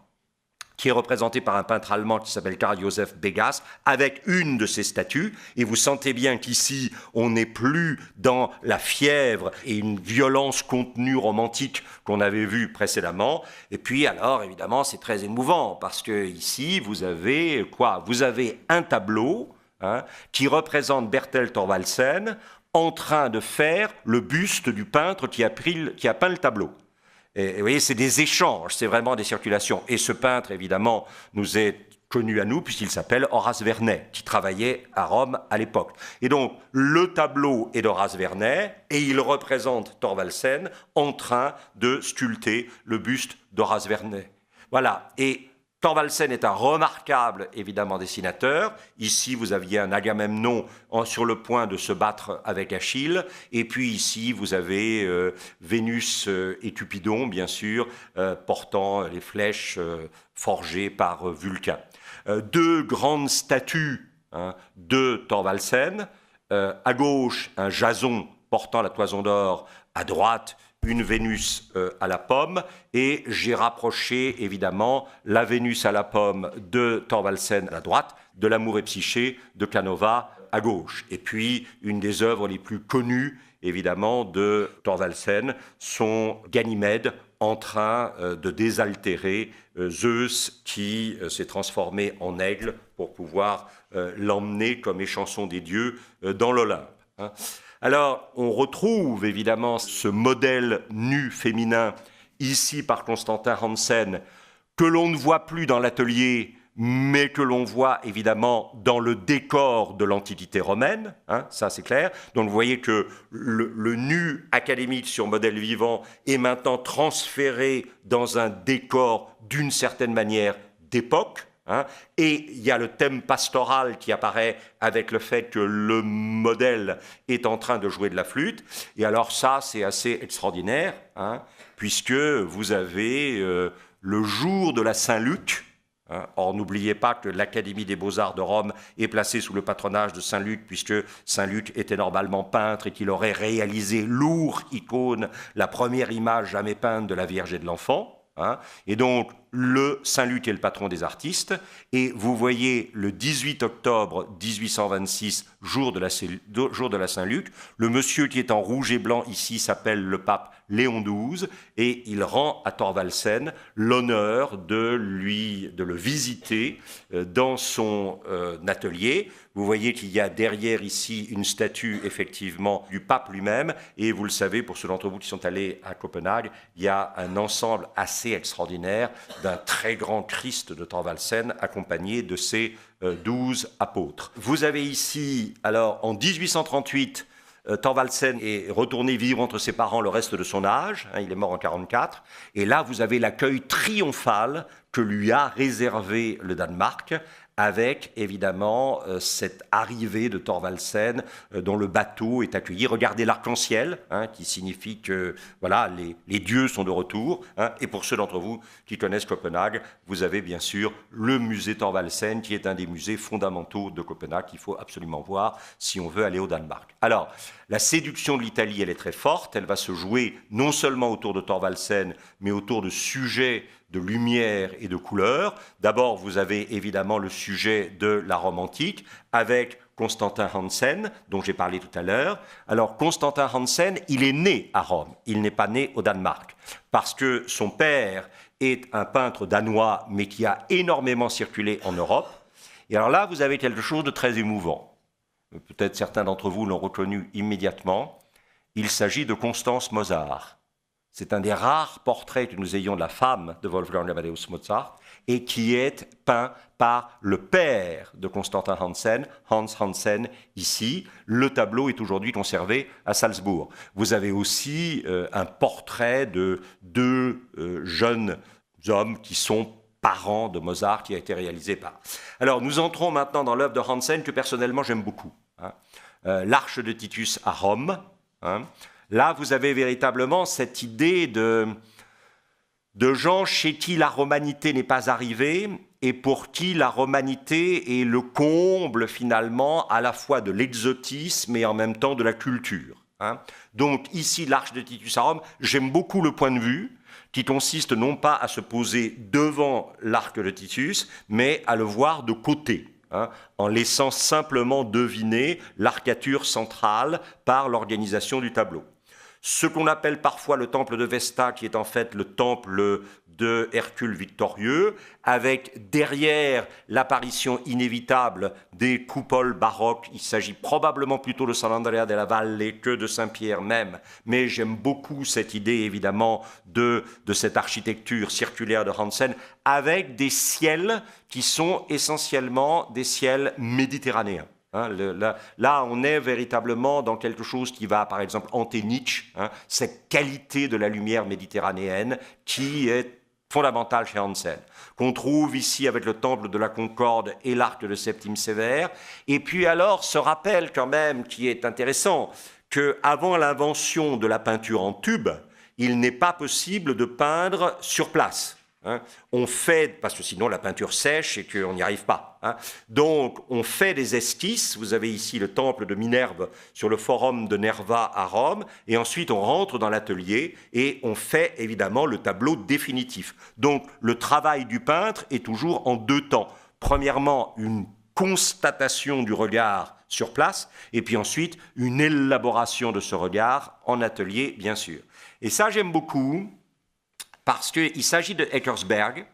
qui est représenté par un peintre allemand qui s'appelle Karl Joseph Begas, avec une de ses statues. Et vous sentez bien qu'ici, on n'est plus dans la fièvre et une violence contenue romantique qu'on avait vue précédemment. Et puis, alors, évidemment, c'est très émouvant, parce que ici, vous avez quoi? Vous avez un tableau, hein, qui représente Bertel Thorvaldsen en train de faire le buste du peintre qui a peint le tableau. Et vous voyez, c'est des échanges, c'est vraiment des circulations. Et ce peintre, évidemment, nous est connu à nous puisqu'il s'appelle Horace Vernet, qui travaillait à Rome à l'époque. Et donc, le tableau est d'Horace Vernet et il représente Thorvaldsen en train de sculpter le buste d'Horace Vernet. Voilà. Et Thorvaldsen est un remarquable, évidemment, dessinateur. Ici, vous aviez un Agamemnon sur le point de se battre avec Achille. Et puis ici, vous avez Vénus et Cupidon, bien sûr, portant les flèches forgées par Vulcain. Deux grandes statues de Thorvaldsen. À gauche, un Jason portant la toison d'or. À droite, une Vénus à la pomme, et j'ai rapproché évidemment la Vénus à la pomme de Thorvaldsen à droite, de l'Amour et Psyché de Canova à gauche. Et puis, une des œuvres les plus connues, évidemment, de Thorvaldsen, sont Ganymède en train de désaltérer Zeus qui s'est transformé en aigle pour pouvoir l'emmener comme échanson des dieux dans l'Olympe. Alors, on retrouve évidemment ce modèle nu féminin ici par Constantin Hansen, que l'on ne voit plus dans l'atelier, mais que l'on voit évidemment dans le décor de l'Antiquité romaine, ça c'est clair. Donc vous voyez que le nu académique sur modèle vivant est maintenant transféré dans un décor d'une certaine manière d'époque. Et il y a le thème pastoral qui apparaît avec le fait que le modèle est en train de jouer de la flûte. Et alors ça, c'est assez extraordinaire, puisque vous avez le jour de la Saint-Luc. Or, n'oubliez pas que l'Académie des Beaux-Arts de Rome est placée sous le patronage de Saint-Luc, puisque Saint-Luc était normalement peintre et qu'il aurait réalisé lourd icône, la première image jamais peinte de la Vierge et de l'Enfant. Et donc, le Saint-Luc est le patron des artistes, et vous voyez le 18 octobre 1826, jour de la Saint-Luc, le monsieur qui est en rouge et blanc ici s'appelle le pape Léon XII, et il rend à Thorvaldsen l'honneur de le visiter dans son atelier. Vous voyez qu'il y a derrière ici une statue effectivement du pape lui-même, et vous le savez, pour ceux d'entre vous qui sont allés à Copenhague, il y a un ensemble assez extraordinaire d'un très grand Christ de Thorvaldsen accompagné de ses 12 apôtres. Vous avez ici, alors en 1838, Thorvaldsen est retourné vivre entre ses parents le reste de son âge, il est mort en 1944, et là vous avez l'accueil triomphal que lui a réservé le Danemark, avec évidemment cette arrivée de Thorvaldsen dont le bateau est accueilli. Regardez l'arc-en-ciel, qui signifie que voilà, les dieux sont de retour. Et pour ceux d'entre vous qui connaissent Copenhague, vous avez bien sûr le musée Thorvaldsen, qui est un des musées fondamentaux de Copenhague qu'il faut absolument voir si on veut aller au Danemark. Alors, la séduction de l'Italie, elle est très forte. Elle va se jouer non seulement autour de Thorvaldsen, mais autour de sujets de lumière et de couleur. D'abord, vous avez évidemment le sujet de la Rome antique avec Constantin Hansen, dont j'ai parlé tout à l'heure. Alors, Constantin Hansen, il est né à Rome, il n'est pas né au Danemark, parce que son père est un peintre danois, mais qui a énormément circulé en Europe. Et alors là, vous avez quelque chose de très émouvant. Peut-être certains d'entre vous l'ont reconnu immédiatement. Il s'agit de Constance Mozart. C'est un des rares portraits que nous ayons de la femme de Wolfgang Amadeus Mozart et qui est peint par le père de Constantin Hansen, Hans Hansen, ici. Le tableau est aujourd'hui conservé à Salzbourg. Vous avez aussi un portrait de deux jeunes hommes qui sont parents de Mozart qui a été réalisé par. Alors, nous entrons maintenant dans l'œuvre de Hansen que personnellement j'aime beaucoup. L'Arche de Titus à Rome. Là, vous avez véritablement cette idée de gens chez qui la romanité n'est pas arrivée et pour qui la romanité est le comble finalement à la fois de l'exotisme et en même temps de la culture. Donc ici, l'Arche de Titus à Rome, j'aime beaucoup le point de vue qui consiste non pas à se poser devant l'arc de Titus, mais à le voir de côté. En laissant simplement deviner l'arcature centrale par l'organisation du tableau. Ce qu'on appelle parfois le temple de Vesta, qui est en fait le temple de Hercule victorieux, avec derrière l'apparition inévitable des coupoles baroques. Il s'agit probablement plutôt de San Andrea della Valle que de Saint-Pierre même, mais j'aime beaucoup cette idée évidemment de cette architecture circulaire de Hansen, avec des ciels qui sont essentiellement des ciels méditerranéens. Hein, là, on est véritablement dans quelque chose qui va, par exemple, hanter Nietzsche, hein, cette qualité de la lumière méditerranéenne qui est fondamentale chez Hansen, qu'on trouve ici avec le temple de la Concorde et l'arc de Septime Sévère. Et puis alors, ce rappel quand même qui est intéressant, qu'avant l'invention de la peinture en tube, il n'est pas possible de peindre sur place. Hein, on fait, parce que sinon la peinture sèche et qu'on n'y arrive pas. Hein. Donc on fait des esquisses, vous avez ici le temple de Minerve sur le forum de Nerva à Rome, et ensuite on rentre dans l'atelier et on fait évidemment le tableau définitif. Donc le travail du peintre est toujours en deux temps. Premièrement, une constatation du regard sur place, et puis ensuite une élaboration de ce regard en atelier, bien sûr. Et ça j'aime beaucoup, parce qu'il s'agit de Eckersberg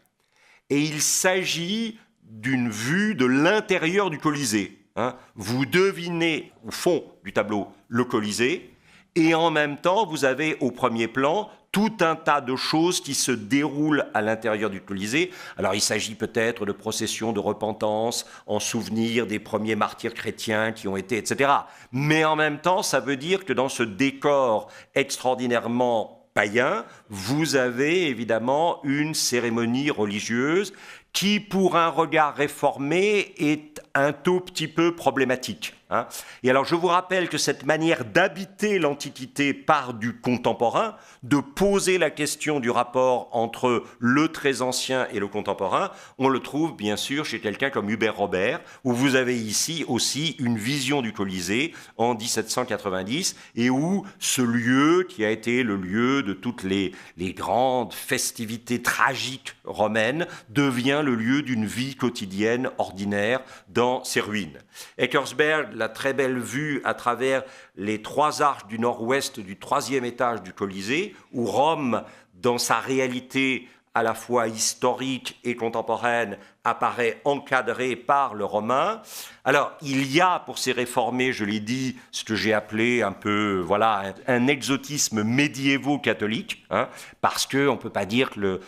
et il s'agit d'une vue de l'intérieur du Colisée. Hein. Vous devinez au fond du tableau le Colisée et en même temps vous avez au premier plan tout un tas de choses qui se déroulent à l'intérieur du Colisée. Alors il s'agit peut-être de processions de repentance en souvenir des premiers martyrs chrétiens qui ont été, etc. Mais en même temps ça veut dire que dans ce décor extraordinairement païen, vous avez évidemment une cérémonie religieuse qui, pour un regard réformé, est un tout petit peu problématique. Hein. Et alors, je vous rappelle que cette manière d'habiter l'Antiquité par du contemporain, de poser la question du rapport entre le très ancien et le contemporain, on le trouve bien sûr chez quelqu'un comme Hubert Robert, où vous avez ici aussi une vision du Colisée en 1790, et où ce lieu, qui a été le lieu de toutes les grandes festivités tragiques romaines, devient le lieu d'une vie quotidienne ordinaire dans ses ruines. Eckersberg, la très belle vue à travers les trois arches du nord-ouest du troisième étage du Colisée, où Rome, dans sa réalité à la fois historique et contemporaine, apparaît encadrée par le romain. Alors, il y a pour ces réformés, je l'ai dit, ce que j'ai appelé un peu, voilà, un exotisme médiévo-catholique, hein, parce qu'on ne peut pas dire que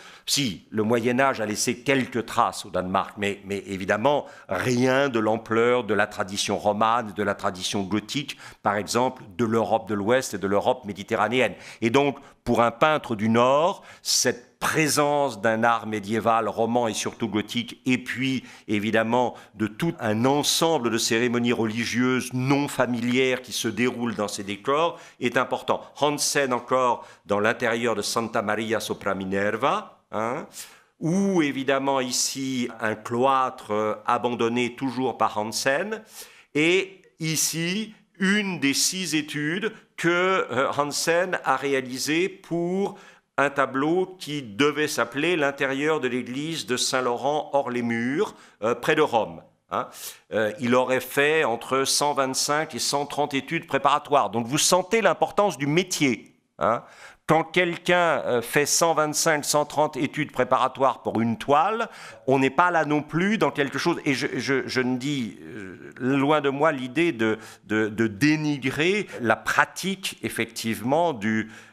le Moyen-Âge a laissé quelques traces au Danemark, mais évidemment, rien de l'ampleur de la tradition romane, de la tradition gothique, par exemple, de l'Europe de l'Ouest et de l'Europe méditerranéenne. Et donc, pour un peintre du Nord, cette présence d'un art médiéval, roman et surtout gothique, et puis évidemment de tout un ensemble de cérémonies religieuses non familières qui se déroulent dans ces décors, est important. Hansen encore dans l'intérieur de Santa Maria sopra Minerva, hein, ou évidemment ici un cloître abandonné toujours par Hansen, et ici une des 6 études que Hansen a réalisées pour un tableau qui devait s'appeler l'intérieur de l'église de Saint-Laurent hors les murs, près de Rome. Hein. Il aurait fait entre 125 et 130 études préparatoires. Donc vous sentez l'importance du métier. Hein. Quand quelqu'un fait 125, 130 études préparatoires pour une toile, on n'est pas là non plus dans quelque chose, et je ne dis, loin de moi l'idée de dénigrer la pratique, effectivement,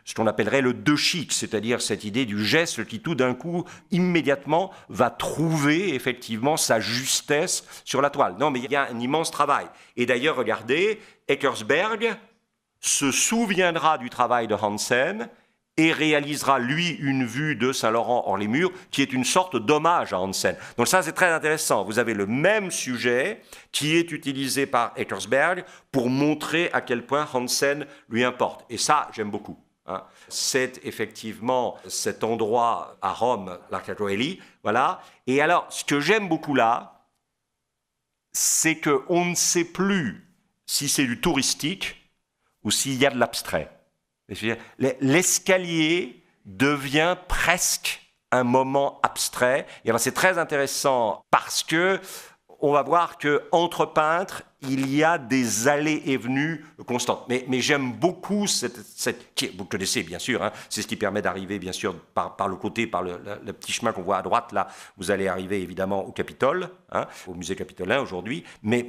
ce qu'on appellerait le deux chic, c'est-à-dire cette idée du geste qui, tout d'un coup, immédiatement, va trouver, effectivement, sa justesse sur la toile. Non, mais il y a un immense travail. Et d'ailleurs, regardez, Eckersberg se souviendra du travail de Hansen et réalisera, lui, une vue de Saint-Laurent hors les murs, qui est une sorte d'hommage à Hansen. Donc ça, c'est très intéressant. Vous avez le même sujet qui est utilisé par Eckersberg pour montrer à quel point Hansen lui importe. Et ça, j'aime beaucoup. Hein. C'est effectivement cet endroit à Rome, l'Arca Coeli, voilà. Et alors, ce que j'aime beaucoup là, c'est qu'on ne sait plus si c'est du touristique ou s'il y a de l'abstrait. L'escalier devient presque un moment abstrait. Et alors c'est très intéressant parce que on va voir qu'entre peintres, il y a des allées et venues constantes. Mais j'aime beaucoup vous connaissez bien sûr, hein, c'est ce qui permet d'arriver bien sûr par le côté, par le petit chemin qu'on voit à droite, là, vous allez arriver évidemment au Capitole, hein, au musée capitolin aujourd'hui, mais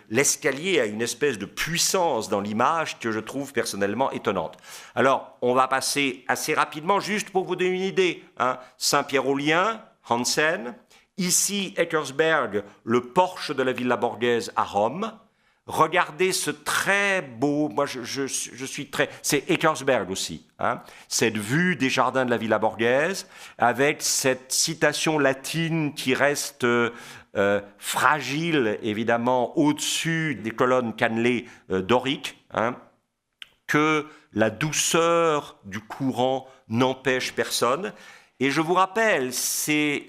l'escalier a une espèce de puissance dans l'image que je trouve personnellement étonnante. Alors, on va passer assez rapidement, juste pour vous donner une idée, hein, Saint-Pierre-aux-Liens, Hansen. Ici, Eckersberg, le porche de la Villa Borghese à Rome. Regardez ce très beau, moi je suis très, c'est Eckersberg aussi, hein, cette vue des jardins de la Villa Borghese, avec cette citation latine qui reste fragile, évidemment, au-dessus des colonnes cannelées doriques, hein, que la douceur du courant n'empêche personne. Et je vous rappelle, ces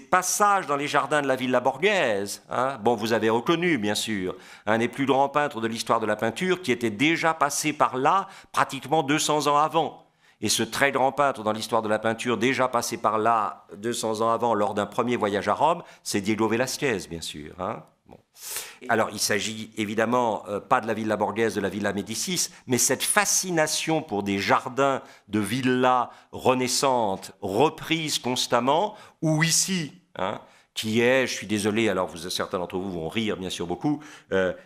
passages dans les jardins de la Villa Borghese, hein, bon, vous avez reconnu, bien sûr, un des plus grands peintres de l'histoire de la peinture qui était déjà passé par là pratiquement 200 ans avant. Et ce très grand peintre dans l'histoire de la peinture, déjà passé par là 200 ans avant, lors d'un premier voyage à Rome, c'est Diego Velázquez, bien sûr. Hein. Bon. Alors, il s'agit évidemment pas de la Villa Borghese, de la Villa Médicis, mais cette fascination pour des jardins de villas renaissantes, reprises constamment, ou ici, hein, qui est, je suis désolé, alors certains d'entre vous vont rire bien sûr beaucoup,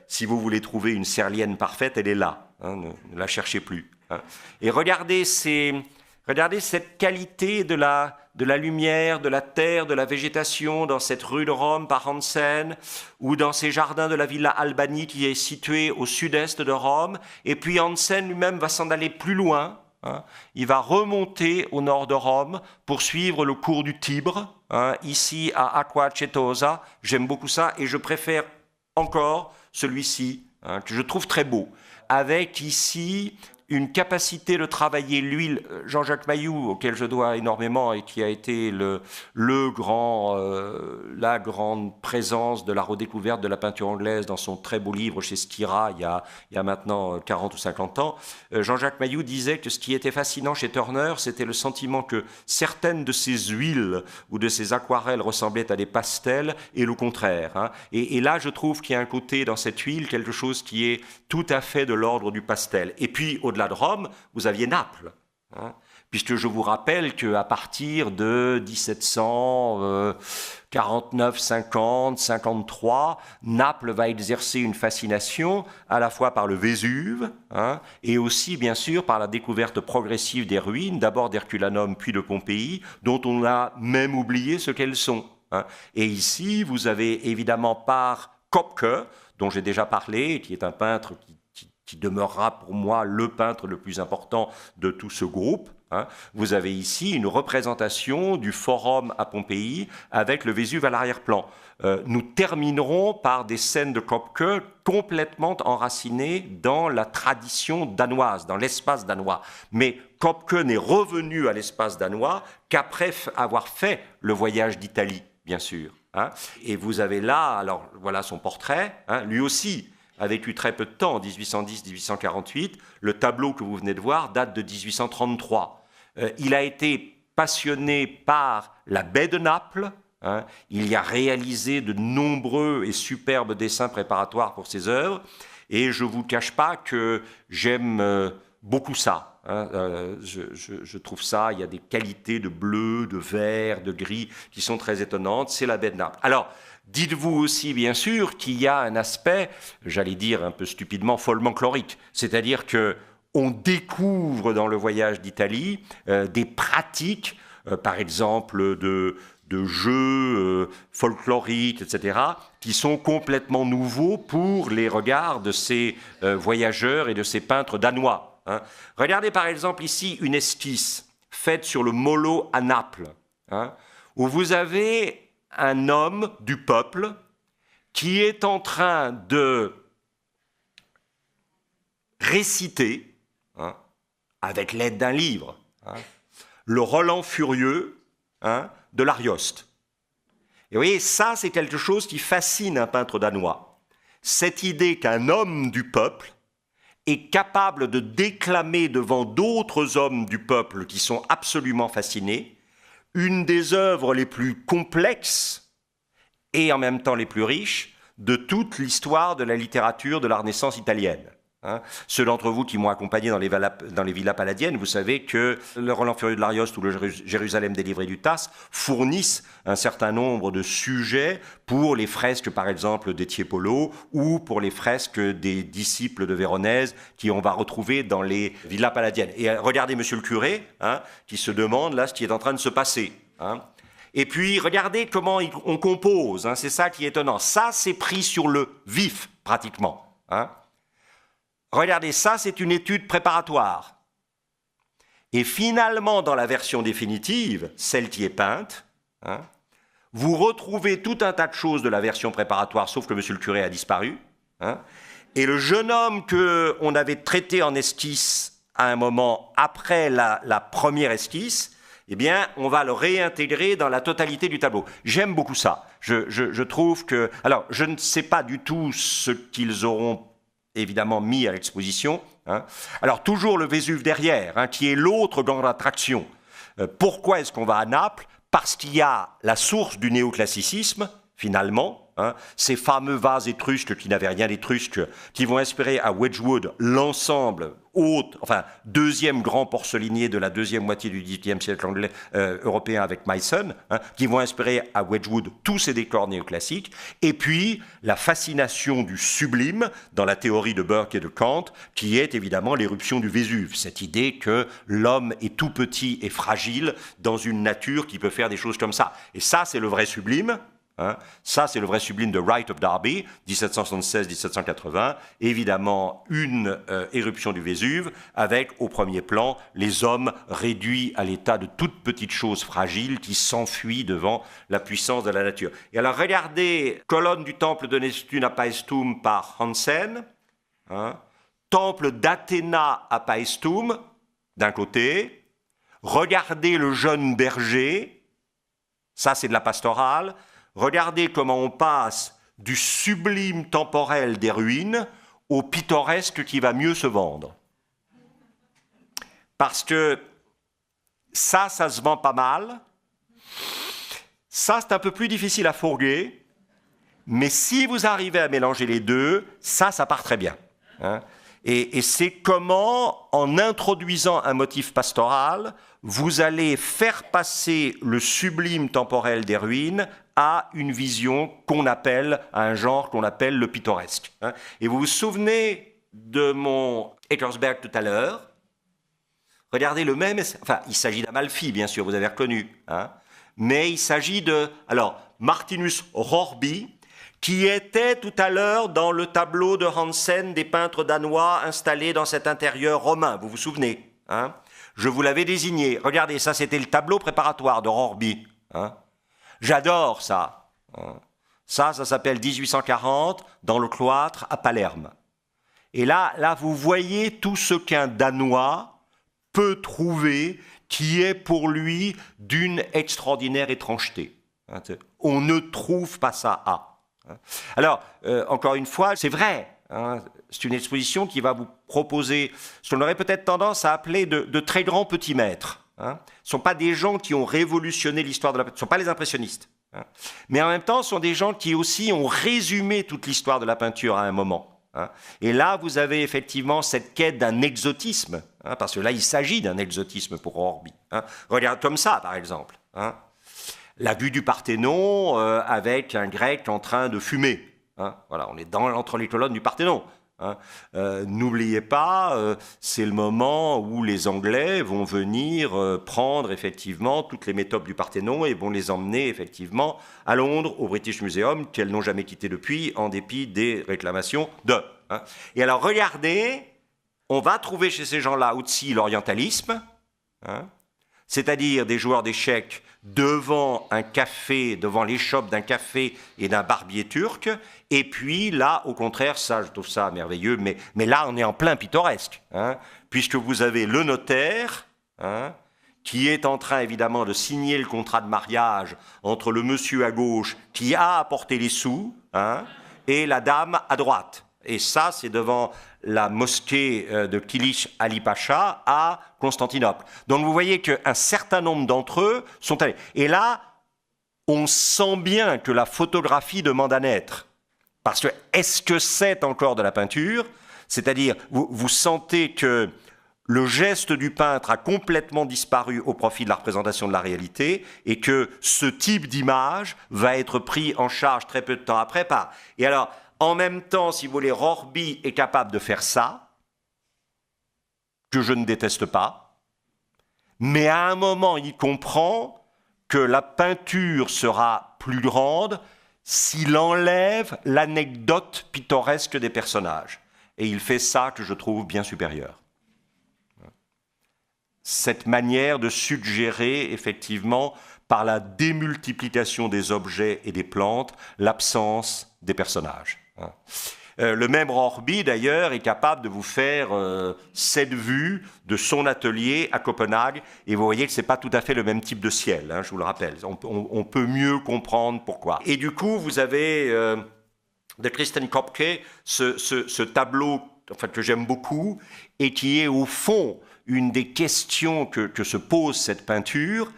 si vous voulez trouver une Serlienne parfaite, elle est là, hein, ne la cherchez plus. Hein. Et regardez cette qualité de la lumière, de la terre, de la végétation dans cette rue de Rome par Hansen, ou dans ces jardins de la Villa Albani qui est située au sud-est de Rome. Et puis Hansen lui-même va s'en aller plus loin. Hein. Il va remonter au nord de Rome pour suivre le cours du Tibre, hein, ici à Acqua Acetosa. J'aime beaucoup ça et je préfère encore celui-ci, hein, que je trouve très beau, avec ici une capacité de travailler l'huile. Jean-Jacques Mailloux, auquel je dois énormément et qui a été la grande présence de la redécouverte de la peinture anglaise dans son très beau livre chez Skira il y a maintenant 40 ou 50 ans, Jean-Jacques Mailloux disait que ce qui était fascinant chez Turner, c'était le sentiment que certaines de ses huiles ou de ses aquarelles ressemblaient à des pastels et le contraire. Hein. Et là, je trouve qu'il y a un côté dans cette huile, quelque chose qui est tout à fait de l'ordre du pastel. Et puis, au-delà de Rome, vous aviez Naples, hein, puisque je vous rappelle qu'à partir de 1749, 50, 53, Naples va exercer une fascination à la fois par le Vésuve, hein, et aussi, bien sûr, par la découverte progressive des ruines, d'abord d'Herculanum, puis de Pompéi, dont on a même oublié ce qu'elles sont. Hein. Et ici, vous avez évidemment par Kopke, dont j'ai déjà parlé, qui est un peintre qui demeurera pour moi le peintre le plus important de tout ce groupe. Hein. Vous avez ici une représentation du forum à Pompéi avec le Vésuve à l'arrière-plan. Nous terminerons par des scènes de Kopke complètement enracinées dans la tradition danoise, dans l'espace danois. Mais Kopke n'est revenu à l'espace danois qu'après avoir fait le voyage d'Italie, bien sûr. Hein. Et vous avez là, alors voilà son portrait, hein, lui aussi a vécu très peu de temps, en 1810-1848. Le tableau que vous venez de voir date de 1833. Il a été passionné par la baie de Naples. Hein. Il y a réalisé de nombreux et superbes dessins préparatoires pour ses œuvres. Et je ne vous cache pas que j'aime beaucoup ça. Hein. Je trouve ça, il y a des qualités de bleu, de vert, de gris qui sont très étonnantes. C'est la baie de Naples. Alors, dites-vous aussi, bien sûr, qu'il y a un aspect, j'allais dire un peu stupidement, folklorique. C'est-à-dire qu'on découvre dans le voyage d'Italie des pratiques, par exemple de jeux folkloriques, etc., qui sont complètement nouveaux pour les regards de ces voyageurs et de ces peintres danois. Hein. Regardez par exemple ici une esquisse faite sur le Molo à Naples, hein, où vous avez un homme du peuple qui est en train de réciter, hein, avec l'aide d'un livre, hein, le Roland furieux, hein, de l'Arioste. Et vous voyez, ça c'est quelque chose qui fascine un peintre danois. Cette idée qu'un homme du peuple est capable de déclamer devant d'autres hommes du peuple qui sont absolument fascinés une des œuvres les plus complexes et en même temps les plus riches de toute l'histoire de la littérature de la Renaissance italienne. Ceux d'entre vous qui m'ont accompagné dans les villas palladiennes, vous savez que le Roland Furieux de l'Arioste ou le Jérusalem délivré du Tasse fournissent un certain nombre de sujets pour les fresques, par exemple, des Tiepolo ou pour les fresques des disciples de Véronèse qu'on va retrouver dans les villas palladiennes. Et regardez monsieur le curé, qui se demande là ce qui est en train de se passer. Et puis, regardez comment on compose, c'est ça qui est étonnant. Ça, c'est pris sur le vif, pratiquement. Regardez, ça, c'est une étude préparatoire. Et finalement, dans la version définitive, celle qui est peinte, vous retrouvez tout un tas de choses de la version préparatoire, sauf que monsieur le curé a disparu. Et le jeune homme qu'on avait traité en esquisse à un moment après la première esquisse, eh bien, on va le réintégrer dans la totalité du tableau. J'aime beaucoup ça. Je trouve que... Alors, je ne sais pas du tout ce qu'ils auront évidemment mis à l'exposition. Alors, toujours le Vésuve derrière, qui est l'autre grande attraction. Pourquoi est-ce qu'on va à Naples? Parce qu'il y a la source du néoclassicisme, finalement, ces fameux vases étrusques qui n'avaient rien d'étrusque, qui vont inspirer à Wedgwood l'ensemble deuxième grand porcelainier de la deuxième moitié du XVIIIe siècle européen avec Meissen, qui vont inspirer à Wedgwood tous ces décors néoclassiques, et puis la fascination du sublime dans la théorie de Burke et de Kant, qui est évidemment l'éruption du Vésuve, cette idée que l'homme est tout petit et fragile dans une nature qui peut faire des choses comme ça. Et ça, c'est le vrai sublime. Ça, c'est le vrai sublime de Wright of Derby, 1776-1780. Évidemment, une éruption du Vésuve, avec au premier plan les hommes réduits à l'état de toutes petites choses fragiles qui s'enfuient devant la puissance de la nature. Et alors, regardez, colonne du temple de Neptune à Paestum par Hansen, temple d'Athéna à Paestum, d'un côté. Regardez le jeune berger, ça c'est de la pastorale. Regardez comment on passe du sublime temporel des ruines au pittoresque qui va mieux se vendre. Parce que ça se vend pas mal. Ça, c'est un peu plus difficile à fourguer. Mais si vous arrivez à mélanger les deux, ça part très bien. Et c'est comment, en introduisant un motif pastoral, vous allez faire passer le sublime temporel des ruines à une vision à un genre qu'on appelle le pittoresque. Et vous vous souvenez de mon Eckersberg tout à l'heure? Regardez le même, il s'agit d'Amalfi, bien sûr, vous avez reconnu, mais il s'agit de, Martinus Rorby, qui était tout à l'heure dans le tableau de Hansen des peintres danois installés dans cet intérieur romain, vous vous souvenez, Je vous l'avais désigné. Regardez, ça c'était le tableau préparatoire de Rorby. J'adore ça. Ça s'appelle 1840 dans le cloître à Palerme. Et là, vous voyez tout ce qu'un Danois peut trouver qui est pour lui d'une extraordinaire étrangeté. On ne trouve pas ça à. Alors, encore une fois, c'est vrai. C'est une exposition qui va vous proposer ce qu'on aurait peut-être tendance à appeler de très grands petits maîtres. Ce ne sont pas des gens qui ont révolutionné l'histoire de la peinture, ce ne sont pas les impressionnistes. Mais en même temps, ce sont des gens qui aussi ont résumé toute l'histoire de la peinture à un moment. Et là, vous avez effectivement cette quête d'un exotisme, parce que là, il s'agit d'un exotisme pour Rorby. Regarde comme ça, par exemple. La vue du Parthénon avec un grec en train de fumer. Voilà, on est entre les colonnes du Parthénon. N'oubliez pas, c'est le moment où les Anglais vont venir prendre effectivement toutes les métopes du Parthénon et vont les emmener effectivement à Londres, au British Museum, qu'elles n'ont jamais quitté depuis, en dépit des réclamations de. Et alors regardez, on va trouver chez ces gens-là aussi l'orientalisme, c'est-à-dire des joueurs d'échecs devant un café, devant l'échoppe d'un café et d'un barbier turc, et puis là, au contraire, ça, je trouve ça merveilleux, mais là, on est en plein pittoresque, puisque vous avez le notaire, qui est en train, évidemment, de signer le contrat de mariage entre le monsieur à gauche, qui a apporté les sous, et la dame à droite. Et ça, c'est devant la mosquée de Kilich Ali Pacha à Constantinople. Donc vous voyez qu'un certain nombre d'entre eux sont allés. Et là, on sent bien que la photographie demande à naître. Parce que est-ce que c'est encore de la peinture? C'est-à-dire, vous sentez que le geste du peintre a complètement disparu au profit de la représentation de la réalité et que ce type d'image va être pris en charge très peu de temps après par... Et alors, en même temps, si vous voulez, Rorby est capable de faire ça, que je ne déteste pas, mais à un moment, il comprend que la peinture sera plus grande s'il enlève l'anecdote pittoresque des personnages. Et il fait ça que je trouve bien supérieur. Cette manière de suggérer, effectivement, par la démultiplication des objets et des plantes, l'absence des personnages. Le même Rorby, d'ailleurs, est capable de vous faire cette vue de son atelier à Copenhague, et vous voyez que ce n'est pas tout à fait le même type de ciel, je vous le rappelle. On peut mieux comprendre pourquoi. Et du coup, vous avez de Christian Kopke ce tableau que j'aime beaucoup, et qui est au fond une des questions que se pose cette peinture.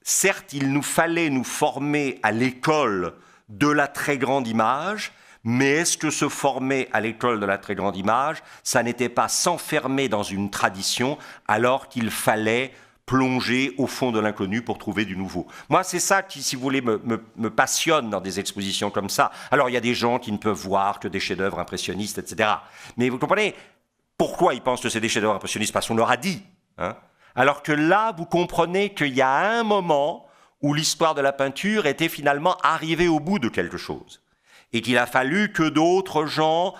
Certes, il nous fallait nous former à l'école de la très grande image, mais est-ce que se former à l'école de la très grande image, ça n'était pas s'enfermer dans une tradition alors qu'il fallait plonger au fond de l'inconnu pour trouver du nouveau? Moi, c'est ça qui, si vous voulez, me passionne dans des expositions comme ça. Alors, il y a des gens qui ne peuvent voir que des chefs-d'œuvre impressionnistes, etc. Mais vous comprenez pourquoi ils pensent que c'est des chefs-d'œuvre impressionnistes? Parce qu'on leur a dit. Alors que là, vous comprenez qu'il y a un moment où l'histoire de la peinture était finalement arrivée au bout de quelque chose. Et qu'il a fallu que d'autres gens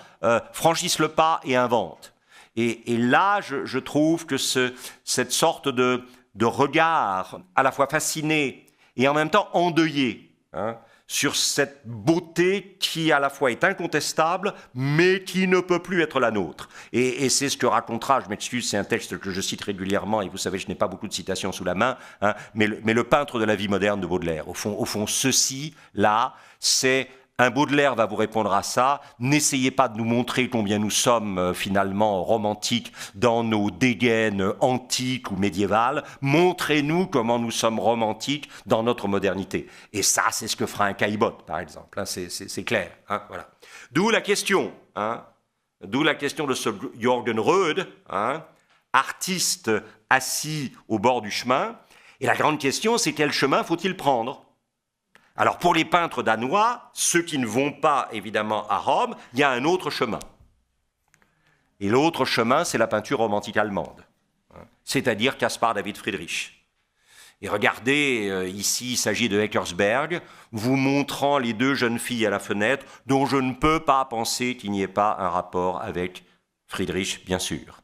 franchissent le pas et inventent. Et là, je trouve que cette sorte de regard à la fois fasciné et en même temps endeuillé sur cette beauté qui à la fois est incontestable, mais qui ne peut plus être la nôtre. Et c'est ce que racontera, je m'excuse, c'est un texte que je cite régulièrement, et vous savez, je n'ai pas beaucoup de citations sous la main, mais le peintre de la vie moderne de Baudelaire. Au fond, ceci, là, c'est... Un Baudelaire va vous répondre à ça. N'essayez pas de nous montrer combien nous sommes finalement romantiques dans nos dégaines antiques ou médiévales. Montrez-nous comment nous sommes romantiques dans notre modernité. Et ça, c'est ce que fera un Caillebotte, par exemple. C'est clair. Voilà. D'où la question. D'où la question de ce Jürgen Röd, artiste assis au bord du chemin. Et la grande question, c'est quel chemin faut-il prendre ? Alors pour les peintres danois, ceux qui ne vont pas évidemment à Rome, il y a un autre chemin. Et l'autre chemin, c'est la peinture romantique allemande, c'est-à-dire Caspar David Friedrich. Et regardez, ici il s'agit de Eckersberg, vous montrant les deux jeunes filles à la fenêtre, dont je ne peux pas penser qu'il n'y ait pas un rapport avec Friedrich, bien sûr.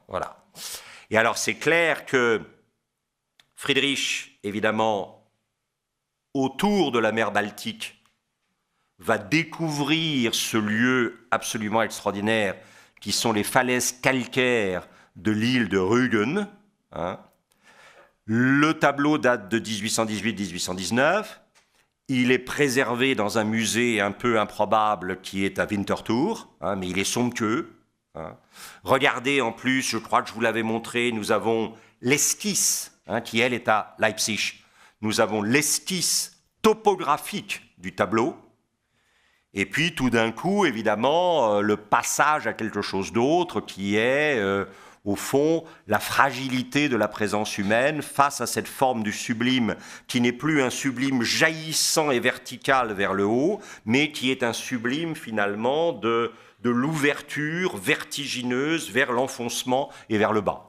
Voilà. Et alors c'est clair que Friedrich, évidemment, autour de la mer Baltique, va découvrir ce lieu absolument extraordinaire qui sont les falaises calcaires de l'île de Rügen. Le tableau date de 1818-1819. Il est préservé dans un musée un peu improbable qui est à Winterthur, mais il est somptueux. Regardez en plus, je crois que je vous l'avais montré, nous avons l'esquisse qui, elle, est à Leipzig. Nous avons l'esquisse topographique du tableau, et puis tout d'un coup, évidemment, le passage à quelque chose d'autre qui est, au fond, la fragilité de la présence humaine face à cette forme du sublime qui n'est plus un sublime jaillissant et vertical vers le haut, mais qui est un sublime, finalement, de l'ouverture vertigineuse vers l'enfoncement et vers le bas,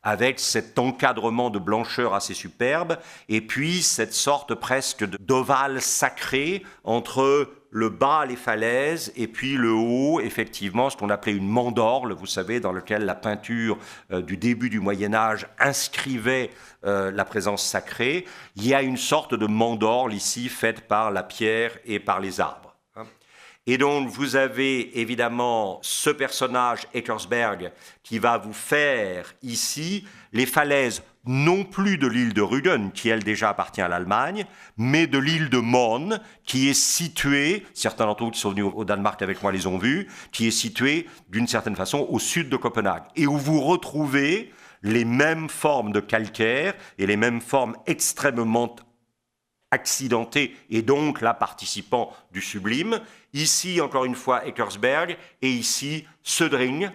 avec cet encadrement de blancheur assez superbe, et puis cette sorte presque d'ovale sacré entre le bas, les falaises, et puis le haut, effectivement, ce qu'on appelait une mandorle, vous savez, dans lequel la peinture du début du Moyen-Âge inscrivait la présence sacrée. Il y a une sorte de mandorle ici, faite par la pierre et par les arbres. Et donc, vous avez évidemment ce personnage, Eckersberg, qui va vous faire ici les falaises, non plus de l'île de Rügen, qui elle déjà appartient à l'Allemagne, mais de l'île de Mon, qui est située, certains d'entre vous qui sont venus au Danemark avec moi les ont vus, qui est située d'une certaine façon au sud de Copenhague, et où vous retrouvez les mêmes formes de calcaire et les mêmes formes extrêmement accidentées et donc là participant du sublime. Ici, encore une fois, Eckersberg et ici, Södring.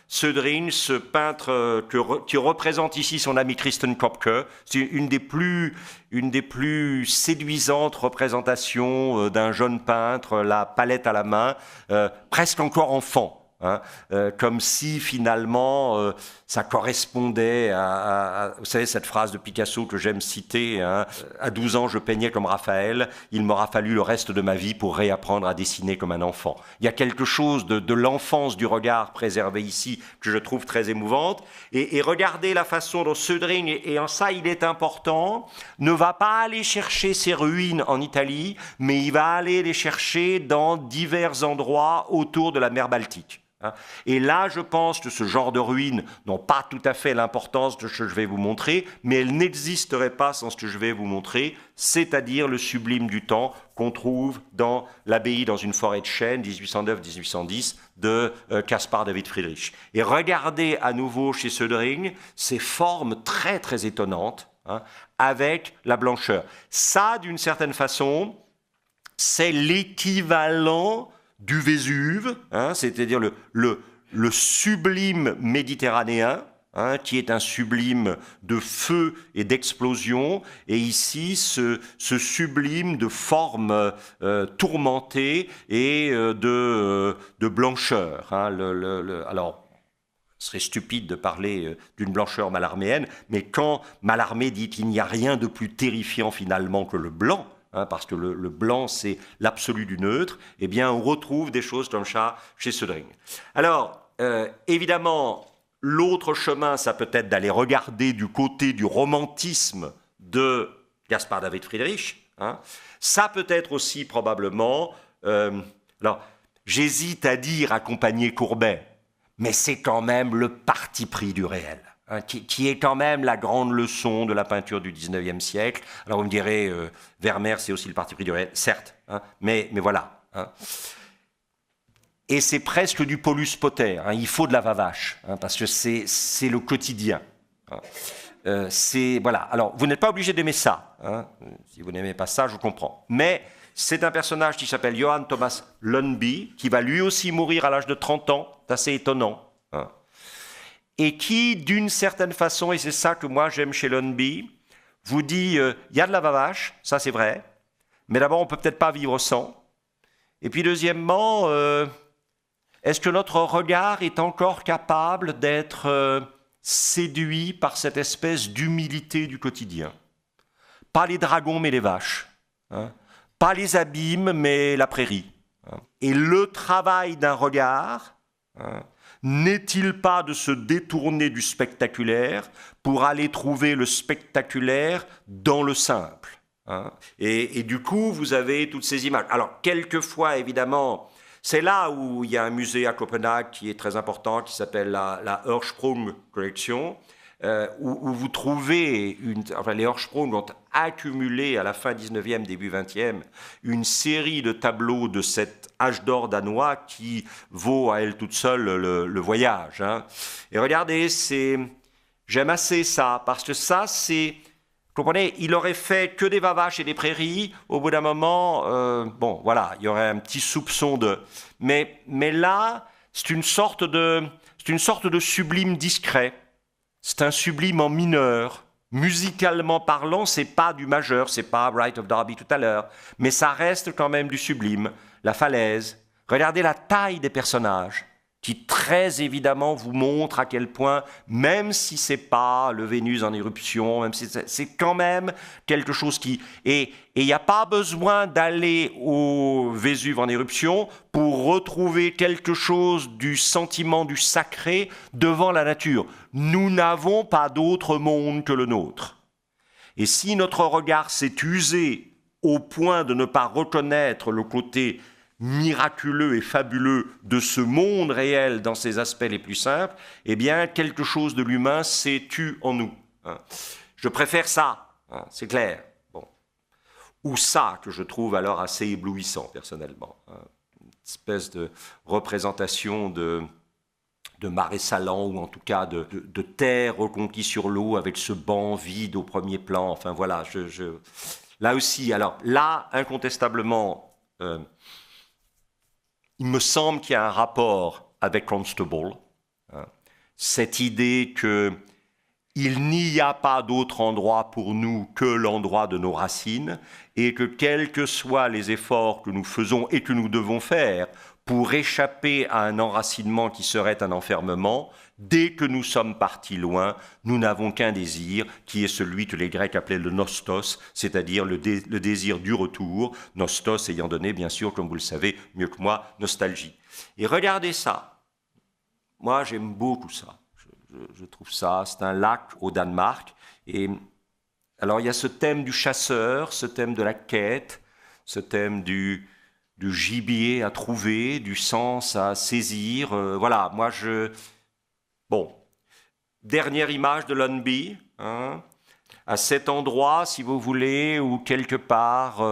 Södring, ce peintre qui représente ici son ami Kristen Kopke, c'est une des plus séduisantes représentations d'un jeune peintre, la palette à la main, presque encore enfant. Comme si finalement ça correspondait vous savez cette phrase de Picasso que j'aime citer, à 12 ans je peignais comme Raphaël, il m'aura fallu le reste de ma vie pour réapprendre à dessiner comme un enfant. Il y a quelque chose de l'enfance du regard préservé ici que je trouve très émouvante, et regardez la façon dont Södring, et en ça il est important, ne va pas aller chercher ces ruines en Italie, mais il va aller les chercher dans divers endroits autour de la mer Baltique. Et là, je pense que ce genre de ruines n'ont pas tout à fait l'importance de ce que je vais vous montrer, mais elles n'existeraient pas sans ce que je vais vous montrer, c'est-à-dire le sublime du temps qu'on trouve dans l'abbaye dans une forêt de chênes, 1809-1810, de Caspar David Friedrich. Et regardez à nouveau chez Södring ces formes très très étonnantes, avec la blancheur. Ça, d'une certaine façon, c'est l'équivalent du Vésuve, c'est-à-dire le sublime méditerranéen, qui est un sublime de feu et d'explosion, et ici ce sublime de forme tourmentée et de blancheur. Alors, ce serait stupide de parler d'une blancheur mallarméenne, mais quand Mallarmé dit qu'il n'y a rien de plus terrifiant finalement que le blanc, parce que le blanc, c'est l'absolu du neutre, eh bien, on retrouve des choses comme ça chez Södring. Alors, évidemment, l'autre chemin, ça peut être d'aller regarder du côté du romantisme de Caspar David Friedrich. Ça peut être aussi probablement... alors, j'hésite à dire accompagner Courbet, mais c'est quand même le parti pris du réel. Qui est quand même la grande leçon de la peinture du 19e siècle. Alors vous me direz, Vermeer, c'est aussi le parti pris du réel, certes, mais voilà. Et c'est presque du Paulus Potter, il faut de la vavache, parce que c'est le quotidien. Voilà. Alors, vous n'êtes pas obligé d'aimer ça. Si vous n'aimez pas ça, je comprends. Mais c'est un personnage qui s'appelle Johann Thomas Lundby, qui va lui aussi mourir à l'âge de 30 ans, c'est assez étonnant. Et qui, d'une certaine façon, et c'est ça que moi j'aime chez Lundby, vous dit, y a de la vavache, ça c'est vrai, mais d'abord on peut peut-être pas vivre sans. Et puis deuxièmement, est-ce que notre regard est encore capable d'être séduit par cette espèce d'humilité du quotidien? Pas les dragons mais les vaches, pas les abîmes mais la prairie. Et le travail d'un regard... n'est-il pas de se détourner du spectaculaire pour aller trouver le spectaculaire dans le simple, et du coup, vous avez toutes ces images. Alors, quelquefois, évidemment, c'est là où il y a un musée à Copenhague qui est très important, qui s'appelle la Ursprung Collection, où vous trouvez, les Ursprung ont accumulé à la fin 19e, début 20e, une série de tableaux de cet âge d'or danois qui vaut à elle toute seule le voyage. Et regardez, j'aime assez ça, parce que ça, c'est... Vous comprenez, il aurait fait que des vavaches et des prairies, au bout d'un moment, bon, voilà, il y aurait un petit soupçon de... Mais là, c'est une sorte de sublime discret. C'est un sublime en mineur. Musicalement parlant, c'est pas du majeur, c'est pas Bright of Derby tout à l'heure, mais ça reste quand même du sublime. La falaise. Regardez la taille des personnages, qui très évidemment vous montre à quel point, même si c'est pas le Vénus en éruption, même si c'est quand même quelque chose qui... Et il n'y a pas besoin d'aller au Vésuve en éruption pour retrouver quelque chose du sentiment du sacré devant la nature. Nous n'avons pas d'autre monde que le nôtre. Et si notre regard s'est usé au point de ne pas reconnaître le côté miraculeux et fabuleux de ce monde réel dans ses aspects les plus simples, eh bien, quelque chose de l'humain s'est tu en nous. Je préfère ça, c'est clair. Bon. Ou ça, que je trouve alors assez éblouissant, personnellement. Une espèce de représentation de marais salants, ou en tout cas de terre reconquis sur l'eau, avec ce banc vide au premier plan. Enfin voilà, là aussi, alors là, incontestablement, il me semble qu'il y a un rapport avec Constable, hein. Cette idée que il n'y a pas d'autre endroit pour nous que l'endroit de nos racines, et que quels que soient les efforts que nous faisons et que nous devons faire pour échapper à un enracinement qui serait un enfermement, dès que nous sommes partis loin, nous n'avons qu'un désir, qui est celui que les Grecs appelaient le nostos, c'est-à-dire le désir du retour, nostos ayant donné, bien sûr, comme vous le savez mieux que moi, nostalgie. Et regardez ça. Moi, j'aime beaucoup ça. Je trouve ça, c'est un lac au Danemark. Et alors, il y a ce thème du chasseur, ce thème de la quête, ce thème du gibier à trouver, du sens à saisir. Voilà, moi, Bon, dernière image de Lundby, hein, à cet endroit, si vous voulez, où quelque part...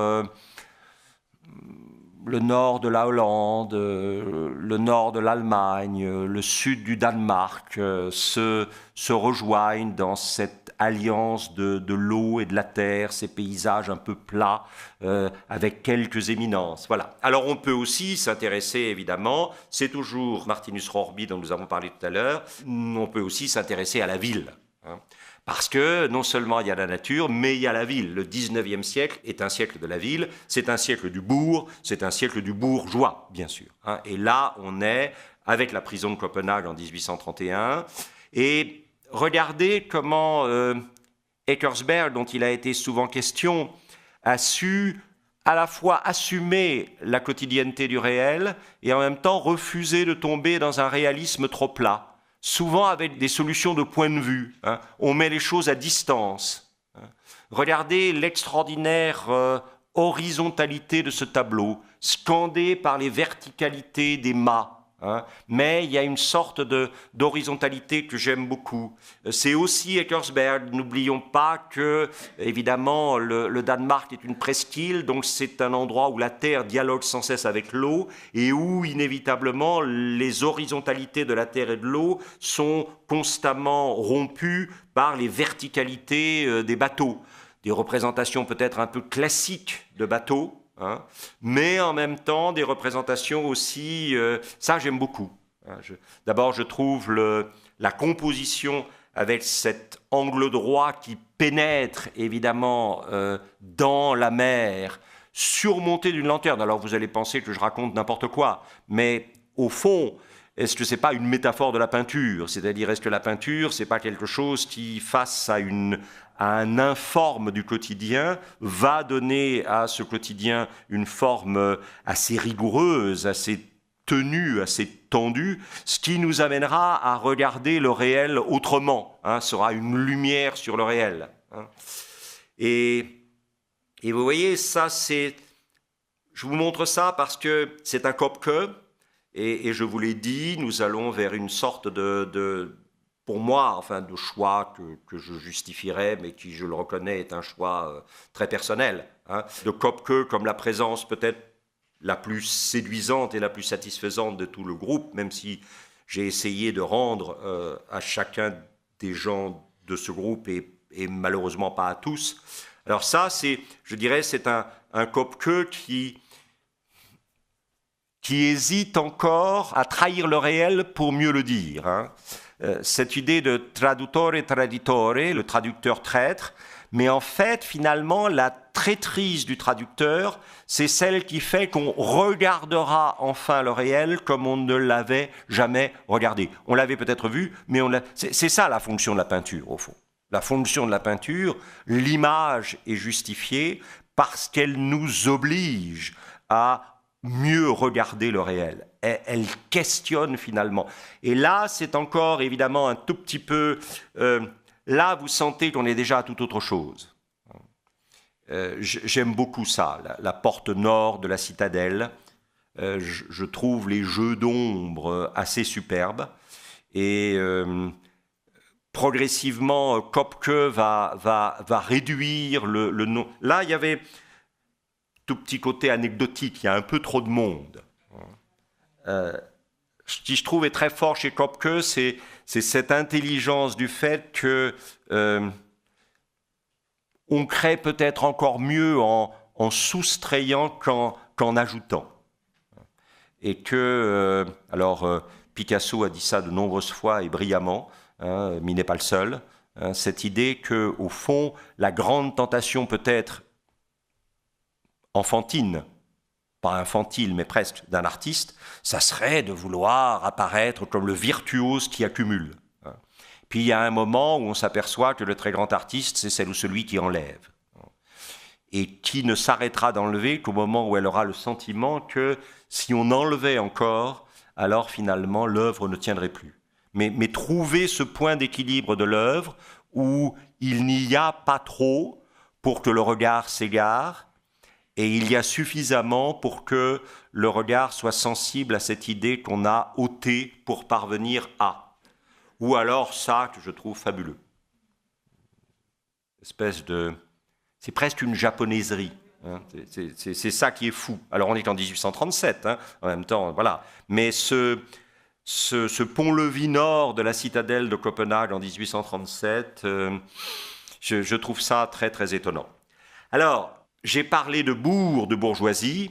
le nord de la Hollande, le nord de l'Allemagne, le sud du Danemark se rejoignent dans cette alliance de l'eau et de la terre, ces paysages un peu plats, avec quelques éminences. Voilà. Alors on peut aussi s'intéresser, évidemment, c'est toujours Martinus Rorby dont nous avons parlé tout à l'heure, on peut aussi s'intéresser à la ville, hein. Parce que non seulement il y a la nature, mais il y a la ville. Le 19e siècle est un siècle de la ville, c'est un siècle du bourg, c'est un siècle du bourgeois, bien sûr, hein. Et là, on est avec la prison de Copenhague en 1831. Et regardez comment Eckersberg, dont il a été souvent question, a su à la fois assumer la quotidienneté du réel et en même temps refuser de tomber dans un réalisme trop plat. Souvent avec des solutions de point de vue, hein. On met les choses à distance, hein. Regardez l'extraordinaire horizontalité de ce tableau, scandé par les verticalités des mâts, hein. Mais il y a une sorte d'horizontalité que j'aime beaucoup. C'est aussi Eckersberg. N'oublions pas que, évidemment, le Danemark est une presqu'île, donc c'est un endroit où la terre dialogue sans cesse avec l'eau et où, inévitablement, les horizontalités de la terre et de l'eau sont constamment rompues par les verticalités des bateaux. Des représentations peut-être un peu classiques de bateaux, hein, mais en même temps des représentations aussi, ça j'aime beaucoup, hein. D'abord je trouve la composition avec cet angle droit qui pénètre évidemment dans la mer, surmonté d'une lanterne. Alors vous allez penser que je raconte n'importe quoi, mais au fond, est-ce que ce n'est pas une métaphore de la peinture? C'est-à-dire, est-ce que la peinture, ce n'est pas quelque chose qui, face à un informe du quotidien, va donner à ce quotidien une forme assez rigoureuse, assez tenue, assez tendue, ce qui nous amènera à regarder le réel autrement, hein, sera une lumière sur le réel, hein. Et vous voyez, ça c'est... Je vous montre ça parce que c'est un Kopke, et je vous l'ai dit, nous allons vers une sorte pour moi, enfin, de choix que je justifierais, mais qui, je le reconnais, est un choix très personnel, hein. De Kopke comme la présence peut-être la plus séduisante et la plus satisfaisante de tout le groupe, même si j'ai essayé de rendre à chacun des gens de ce groupe, et malheureusement pas à tous. Alors ça, je dirais, c'est un Kopke qui hésite encore à trahir le réel pour mieux le dire, hein. Cette idée de traduttore traditore, le traducteur traître, mais en fait, finalement, la traîtrise du traducteur, c'est celle qui fait qu'on regardera enfin le réel comme on ne l'avait jamais regardé. On l'avait peut-être vu, mais c'est ça la fonction de la peinture, au fond. La fonction de la peinture, l'image est justifiée parce qu'elle nous oblige à mieux regarder le réel. Elle questionne finalement. Et là, c'est encore évidemment un tout petit peu... là, vous sentez qu'on est déjà à toute autre chose. J'aime beaucoup ça, la porte nord de la citadelle. Je trouve les jeux d'ombre assez superbes. Et progressivement, Kopke va réduire le nom. Là, il y avait... tout petit côté anecdotique, il y a un peu trop de monde. qui je trouve est très fort chez Kopke, c'est cette intelligence du fait que on crée peut-être encore mieux en soustrayant qu'en ajoutant. Et que, Picasso a dit ça de nombreuses fois et brillamment, hein, mais il n'est pas le seul, hein, cette idée qu'au fond, la grande tentation peut-être enfantine, pas infantile, mais presque, d'un artiste, ça serait de vouloir apparaître comme le virtuose qui accumule. Puis il y a un moment où on s'aperçoit que le très grand artiste, c'est celle ou celui qui enlève. Et qui ne s'arrêtera d'enlever qu'au moment où elle aura le sentiment que si on enlevait encore, alors finalement l'œuvre ne tiendrait plus. Mais trouver ce point d'équilibre de l'œuvre où il n'y a pas trop pour que le regard s'égare, et il y a suffisamment pour que le regard soit sensible à cette idée qu'on a ôtée pour parvenir à. Ou alors ça que je trouve fabuleux. Espèce de... C'est presque une japonaiserie. Hein. C'est ça qui est fou. Alors on est en 1837, hein, en même temps, voilà. Mais ce pont-levis nord de la citadelle de Copenhague en 1837, je trouve ça très très étonnant. Alors, j'ai parlé de bourg, de bourgeoisie.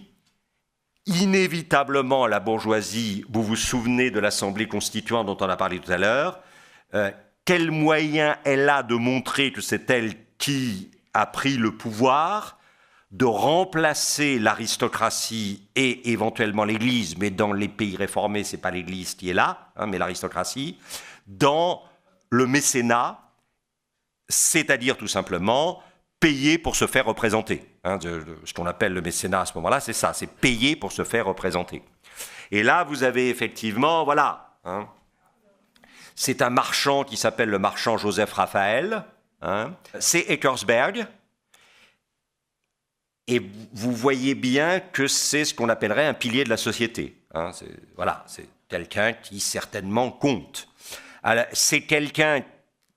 Inévitablement, la bourgeoisie, vous vous souvenez de l'Assemblée constituante dont on a parlé tout à l'heure, quel moyen elle a de montrer que c'est elle qui a pris le pouvoir, de remplacer l'aristocratie et éventuellement l'Église, mais dans les pays réformés, ce n'est pas l'Église qui est là, hein, mais l'aristocratie, dans le mécénat, c'est-à-dire tout simplement payer pour se faire représenter. Hein, ce qu'on appelle le mécénat à ce moment-là, c'est ça, c'est payer pour se faire représenter. Et là, vous avez effectivement, voilà, hein, c'est un marchand qui s'appelle le marchand Joseph Raphaël, hein, c'est Eckersberg, et vous voyez bien que c'est ce qu'on appellerait un pilier de la société. Hein, voilà, c'est quelqu'un qui certainement compte. C'est quelqu'un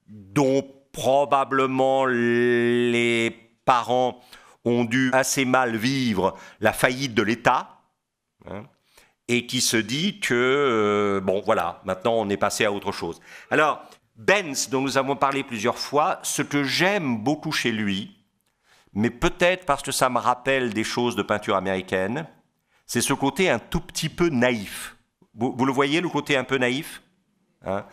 dont probablement les parents ont dû assez mal vivre la faillite de l'État, hein, et qui se dit que, bon voilà, maintenant on est passé à autre chose. Alors, Benz, dont nous avons parlé plusieurs fois, ce que j'aime beaucoup chez lui, mais peut-être parce que ça me rappelle des choses de peinture américaine, c'est ce côté un tout petit peu naïf. Vous le voyez, le côté un peu naïf, hein?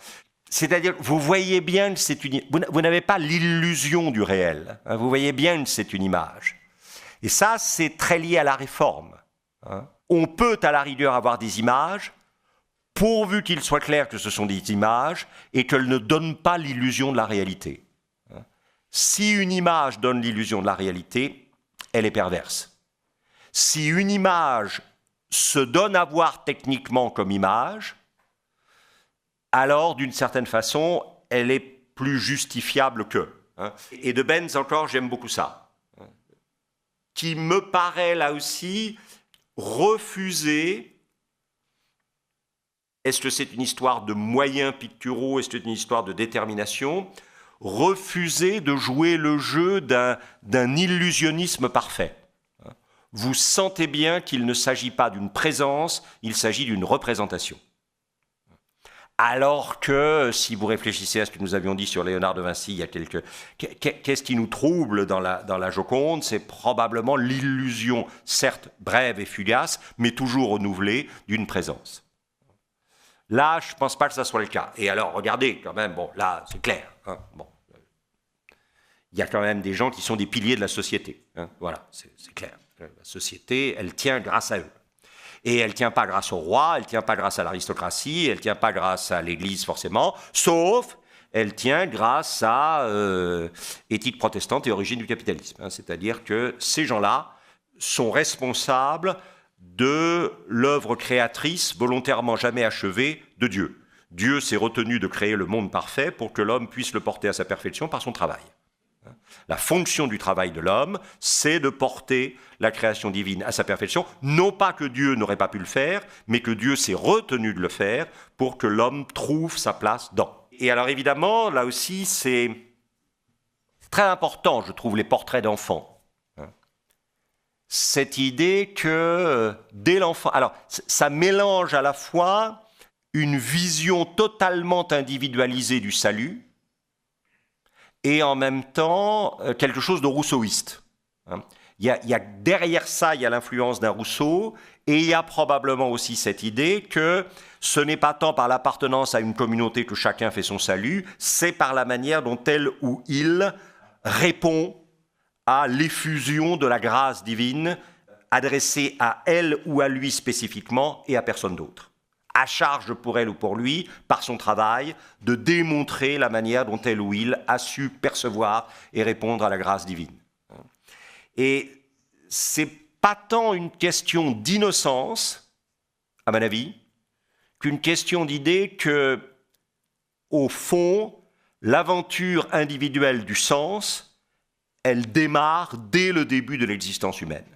C'est-à-dire, vous voyez bien que c'est une... Vous n'avez pas l'illusion du réel. Hein, vous voyez bien que c'est une image. Et ça, c'est très lié à la réforme. Hein. On peut, à la rigueur, avoir des images, pourvu qu'il soit clair que ce sont des images et qu'elles ne donnent pas l'illusion de la réalité. Hein. Si une image donne l'illusion de la réalité, elle est perverse. Si une image se donne à voir techniquement comme image, alors, d'une certaine façon, elle est plus justifiable que. Hein. Et de Benz, encore, j'aime beaucoup ça. Hein. Qui me paraît, là aussi, refuser... Est-ce que c'est une histoire de moyens picturaux? Est-ce que c'est une histoire de détermination? Refuser de jouer le jeu d'un illusionnisme parfait. Hein. Vous sentez bien qu'il ne s'agit pas d'une présence, il s'agit d'une représentation. Alors que, si vous réfléchissez à ce que nous avions dit sur Léonard de Vinci il y a quelques... Qu'est-ce qui nous trouble dans la Joconde? C'est probablement l'illusion, certes brève et fugace, mais toujours renouvelée, d'une présence. Là, je ne pense pas que ça soit le cas. Et alors, regardez, quand même, bon, là, c'est clair. Hein, bon. Il y a quand même des gens qui sont des piliers de la société. Hein, voilà, c'est clair. La société, elle tient grâce à eux. Et elle ne tient pas grâce au roi, elle ne tient pas grâce à l'aristocratie, elle ne tient pas grâce à l'Église forcément, sauf elle tient grâce à éthique protestante et origine du capitalisme. Hein, c'est-à-dire que ces gens-là sont responsables de l'œuvre créatrice volontairement jamais achevée de Dieu. Dieu s'est retenu de créer le monde parfait pour que l'homme puisse le porter à sa perfection par son travail. La fonction du travail de l'homme, c'est de porter la création divine à sa perfection, non pas que Dieu n'aurait pas pu le faire, mais que Dieu s'est retenu de le faire pour que l'homme trouve sa place dans. Et alors évidemment, là aussi, c'est très important, je trouve, les portraits d'enfants. Cette idée que dès l'enfant... Alors, ça mélange à la fois une vision totalement individualisée du salut et en même temps quelque chose de rousseauiste. Il y a derrière ça, il y a l'influence d'un Rousseau, et il y a probablement aussi cette idée que ce n'est pas tant par l'appartenance à une communauté que chacun fait son salut, c'est par la manière dont elle ou il répond à l'effusion de la grâce divine adressée à elle ou à lui spécifiquement et à personne d'autre. À charge pour elle ou pour lui, par son travail, de démontrer la manière dont elle ou il a su percevoir et répondre à la grâce divine. Et c'est pas tant une question d'innocence, à mon avis, qu'une question d'idée que, au fond, l'aventure individuelle du sens, elle démarre dès le début de l'existence humaine.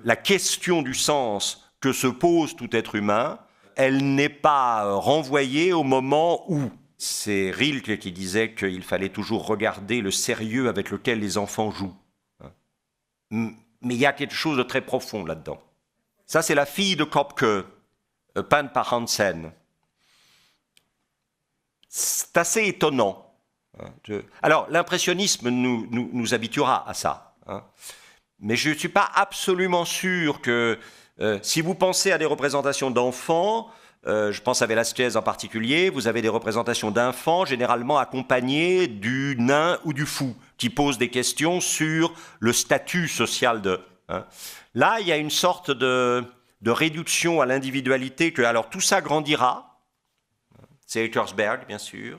La question du sens que se pose tout être humain, elle n'est pas renvoyée au moment où. C'est Rilke qui disait qu'il fallait toujours regarder le sérieux avec lequel les enfants jouent. Mais il y a quelque chose de très profond là-dedans. Ça, c'est la fille de Kopke, peinte par Hansen. C'est assez étonnant. Alors, l'impressionnisme nous habituera à ça. Mais je ne suis pas absolument sûr que, si vous pensez à des représentations d'enfants, je pense à Velázquez en particulier, vous avez des représentations d'enfants généralement accompagnés du nain ou du fou, qui posent des questions sur le statut social de... Là, il y a une sorte de réduction à l'individualité que, alors, tout ça grandira. C'est Eckersberg, bien sûr.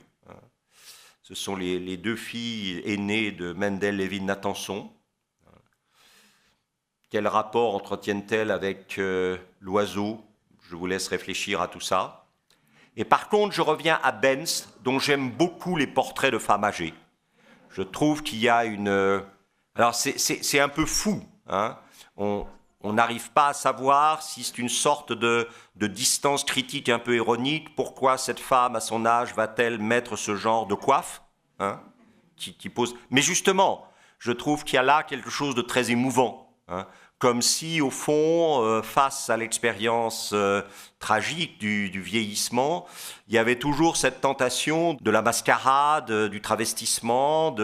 Ce sont les deux filles aînées de Mendel Levin-Nathanson. Quel rapport entretiennent-elles avec l'oiseau? Je vous laisse réfléchir à tout ça. Et par contre, je reviens à Benz, dont j'aime beaucoup les portraits de femmes âgées. Je trouve qu'il y a une... Alors, c'est un peu fou. On n'arrive pas à savoir si c'est une sorte de distance critique un peu ironique. Pourquoi cette femme, à son âge, va-t-elle mettre ce genre de coiffe qui pose... Mais justement, je trouve qu'il y a là quelque chose de très émouvant. Comme si, au fond, face à l'expérience tragique du vieillissement, il y avait toujours cette tentation de la mascarade, du travestissement,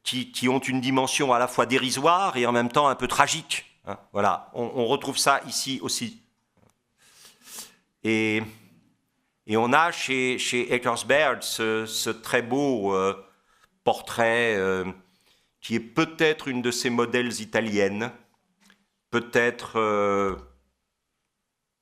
qui ont une dimension à la fois dérisoire et en même temps un peu tragique. Voilà, on retrouve ça ici aussi. Et on a chez Eckersberg ce très beau portrait qui est peut-être une de ces modèles italiennes, peut-être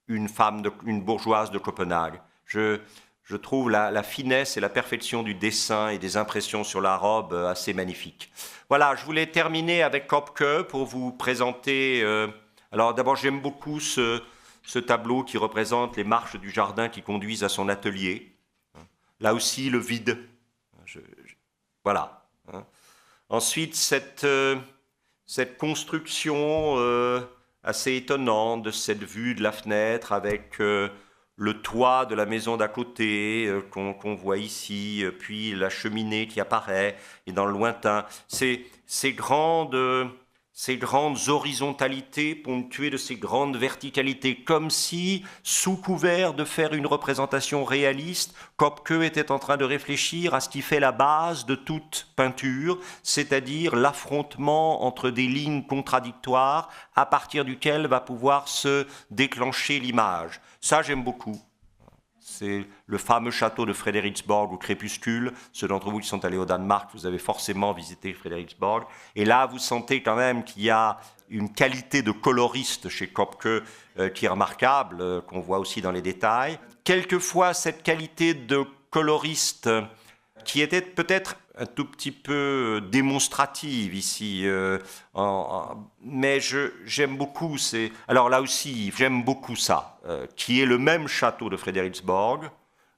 une bourgeoise de Copenhague. Je trouve la finesse et la perfection du dessin et des impressions sur la robe assez magnifiques. Voilà, je voulais terminer avec Kopke pour vous présenter... alors d'abord, j'aime beaucoup ce tableau qui représente les marches du jardin qui conduisent à son atelier. Là aussi, le vide. Voilà. Ensuite, cette construction assez étonnante de cette vue de la fenêtre avec le toit de la maison d'à côté qu'on voit ici, puis la cheminée qui apparaît, et dans le lointain, ces grandes horizontalités ponctuées de ces grandes verticalités, comme si, sous couvert de faire une représentation réaliste, Kopke était en train de réfléchir à ce qui fait la base de toute peinture, c'est-à-dire l'affrontement entre des lignes contradictoires à partir duquel va pouvoir se déclencher l'image. Ça, j'aime beaucoup. C'est le fameux château de Frederiksborg au crépuscule. Ceux d'entre vous qui sont allés au Danemark, vous avez forcément visité Frederiksborg. Et là, vous sentez quand même qu'il y a une qualité de coloriste chez Kopke qui est remarquable, qu'on voit aussi dans les détails. Quelquefois, cette qualité de coloriste qui était peut-être un tout petit peu démonstrative ici, mais j'aime beaucoup. Alors là aussi, j'aime beaucoup ça, qui est le même château de Frederiksborg,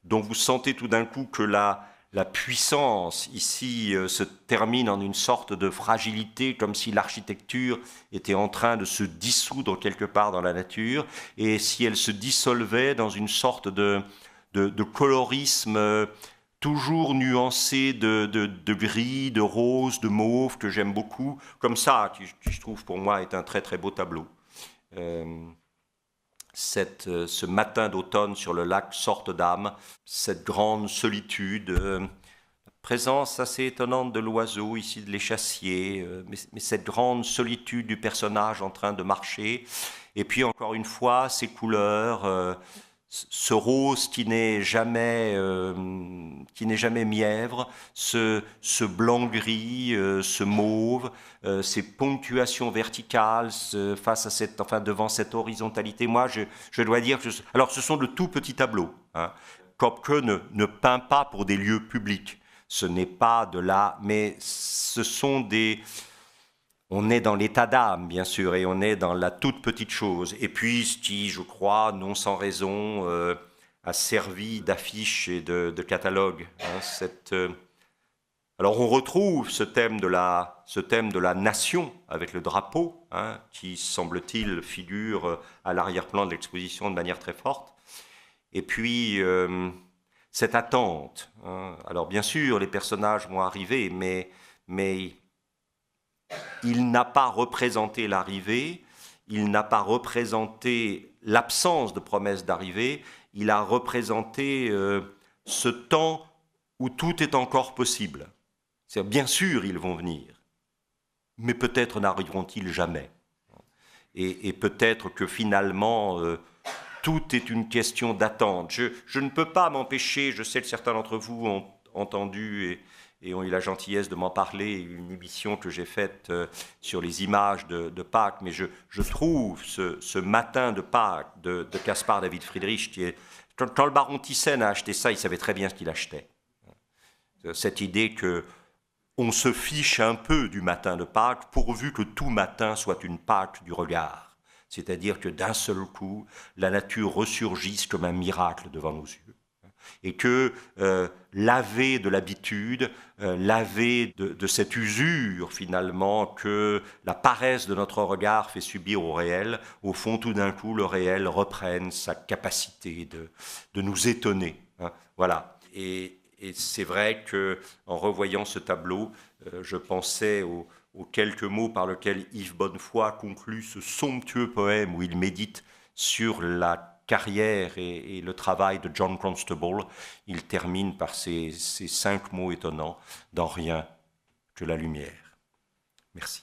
dont vous sentez tout d'un coup que la puissance ici se termine en une sorte de fragilité, comme si l'architecture était en train de se dissoudre quelque part dans la nature, et si elle se dissolvait dans une sorte de colorisme toujours nuancé de gris, de rose, de mauve, que j'aime beaucoup, comme ça, qui je trouve pour moi est un très très beau tableau. ce matin d'automne sur le lac Sorte-Dame, cette grande solitude, présence assez étonnante de l'oiseau, ici de l'échassier, mais cette grande solitude du personnage en train de marcher, et puis encore une fois, ces couleurs, ce rose qui n'est jamais mièvre, ce blanc-gris, ce mauve, ces ponctuations verticales face à devant cette horizontalité. Moi, je dois dire que alors ce sont de tout petits tableaux. Hein. Kopke ne peint pas pour des lieux publics. Ce n'est pas de là, mais ce sont des... On est dans l'état d'âme, bien sûr, et on est dans la toute petite chose. Et puis, ce qui, je crois, non sans raison, a servi d'affiche et de catalogue. Hein, Alors, on retrouve ce thème de la nation avec le drapeau, hein, qui, semble-t-il, figure à l'arrière-plan de l'exposition de manière très forte. Et puis, cette attente. Hein. Alors, bien sûr, les personnages vont arriver, mais il n'a pas représenté l'arrivée, il n'a pas représenté l'absence de promesse d'arrivée, il a représenté ce temps où tout est encore possible. Bien sûr, ils vont venir, mais peut-être n'arriveront-ils jamais. Et peut-être que finalement, tout est une question d'attente. Je ne peux pas m'empêcher, je sais que certains d'entre vous ont entendu et ont eu la gentillesse de m'en parler, une émission que j'ai faite sur les images de Pâques, mais je trouve ce matin de Pâques de Caspar David Friedrich, qui est, quand le baron Thyssen a acheté ça, il savait très bien ce qu'il achetait. Cette idée que on se fiche un peu du matin de Pâques, pourvu que tout matin soit une Pâques du regard. C'est-à-dire que d'un seul coup, la nature ressurgisse comme un miracle devant nos yeux. Et que, lavé de l'habitude, lavé de cette usure finalement que la paresse de notre regard fait subir au réel, au fond tout d'un coup le réel reprenne sa capacité de nous étonner. Hein, voilà. Et c'est vrai qu'en revoyant ce tableau, je pensais aux quelques mots par lesquels Yves Bonnefoy conclut ce somptueux poème où il médite sur la carrière et le travail de John Constable. Il termine par ces 5 mots étonnants, dans rien que la lumière. Merci.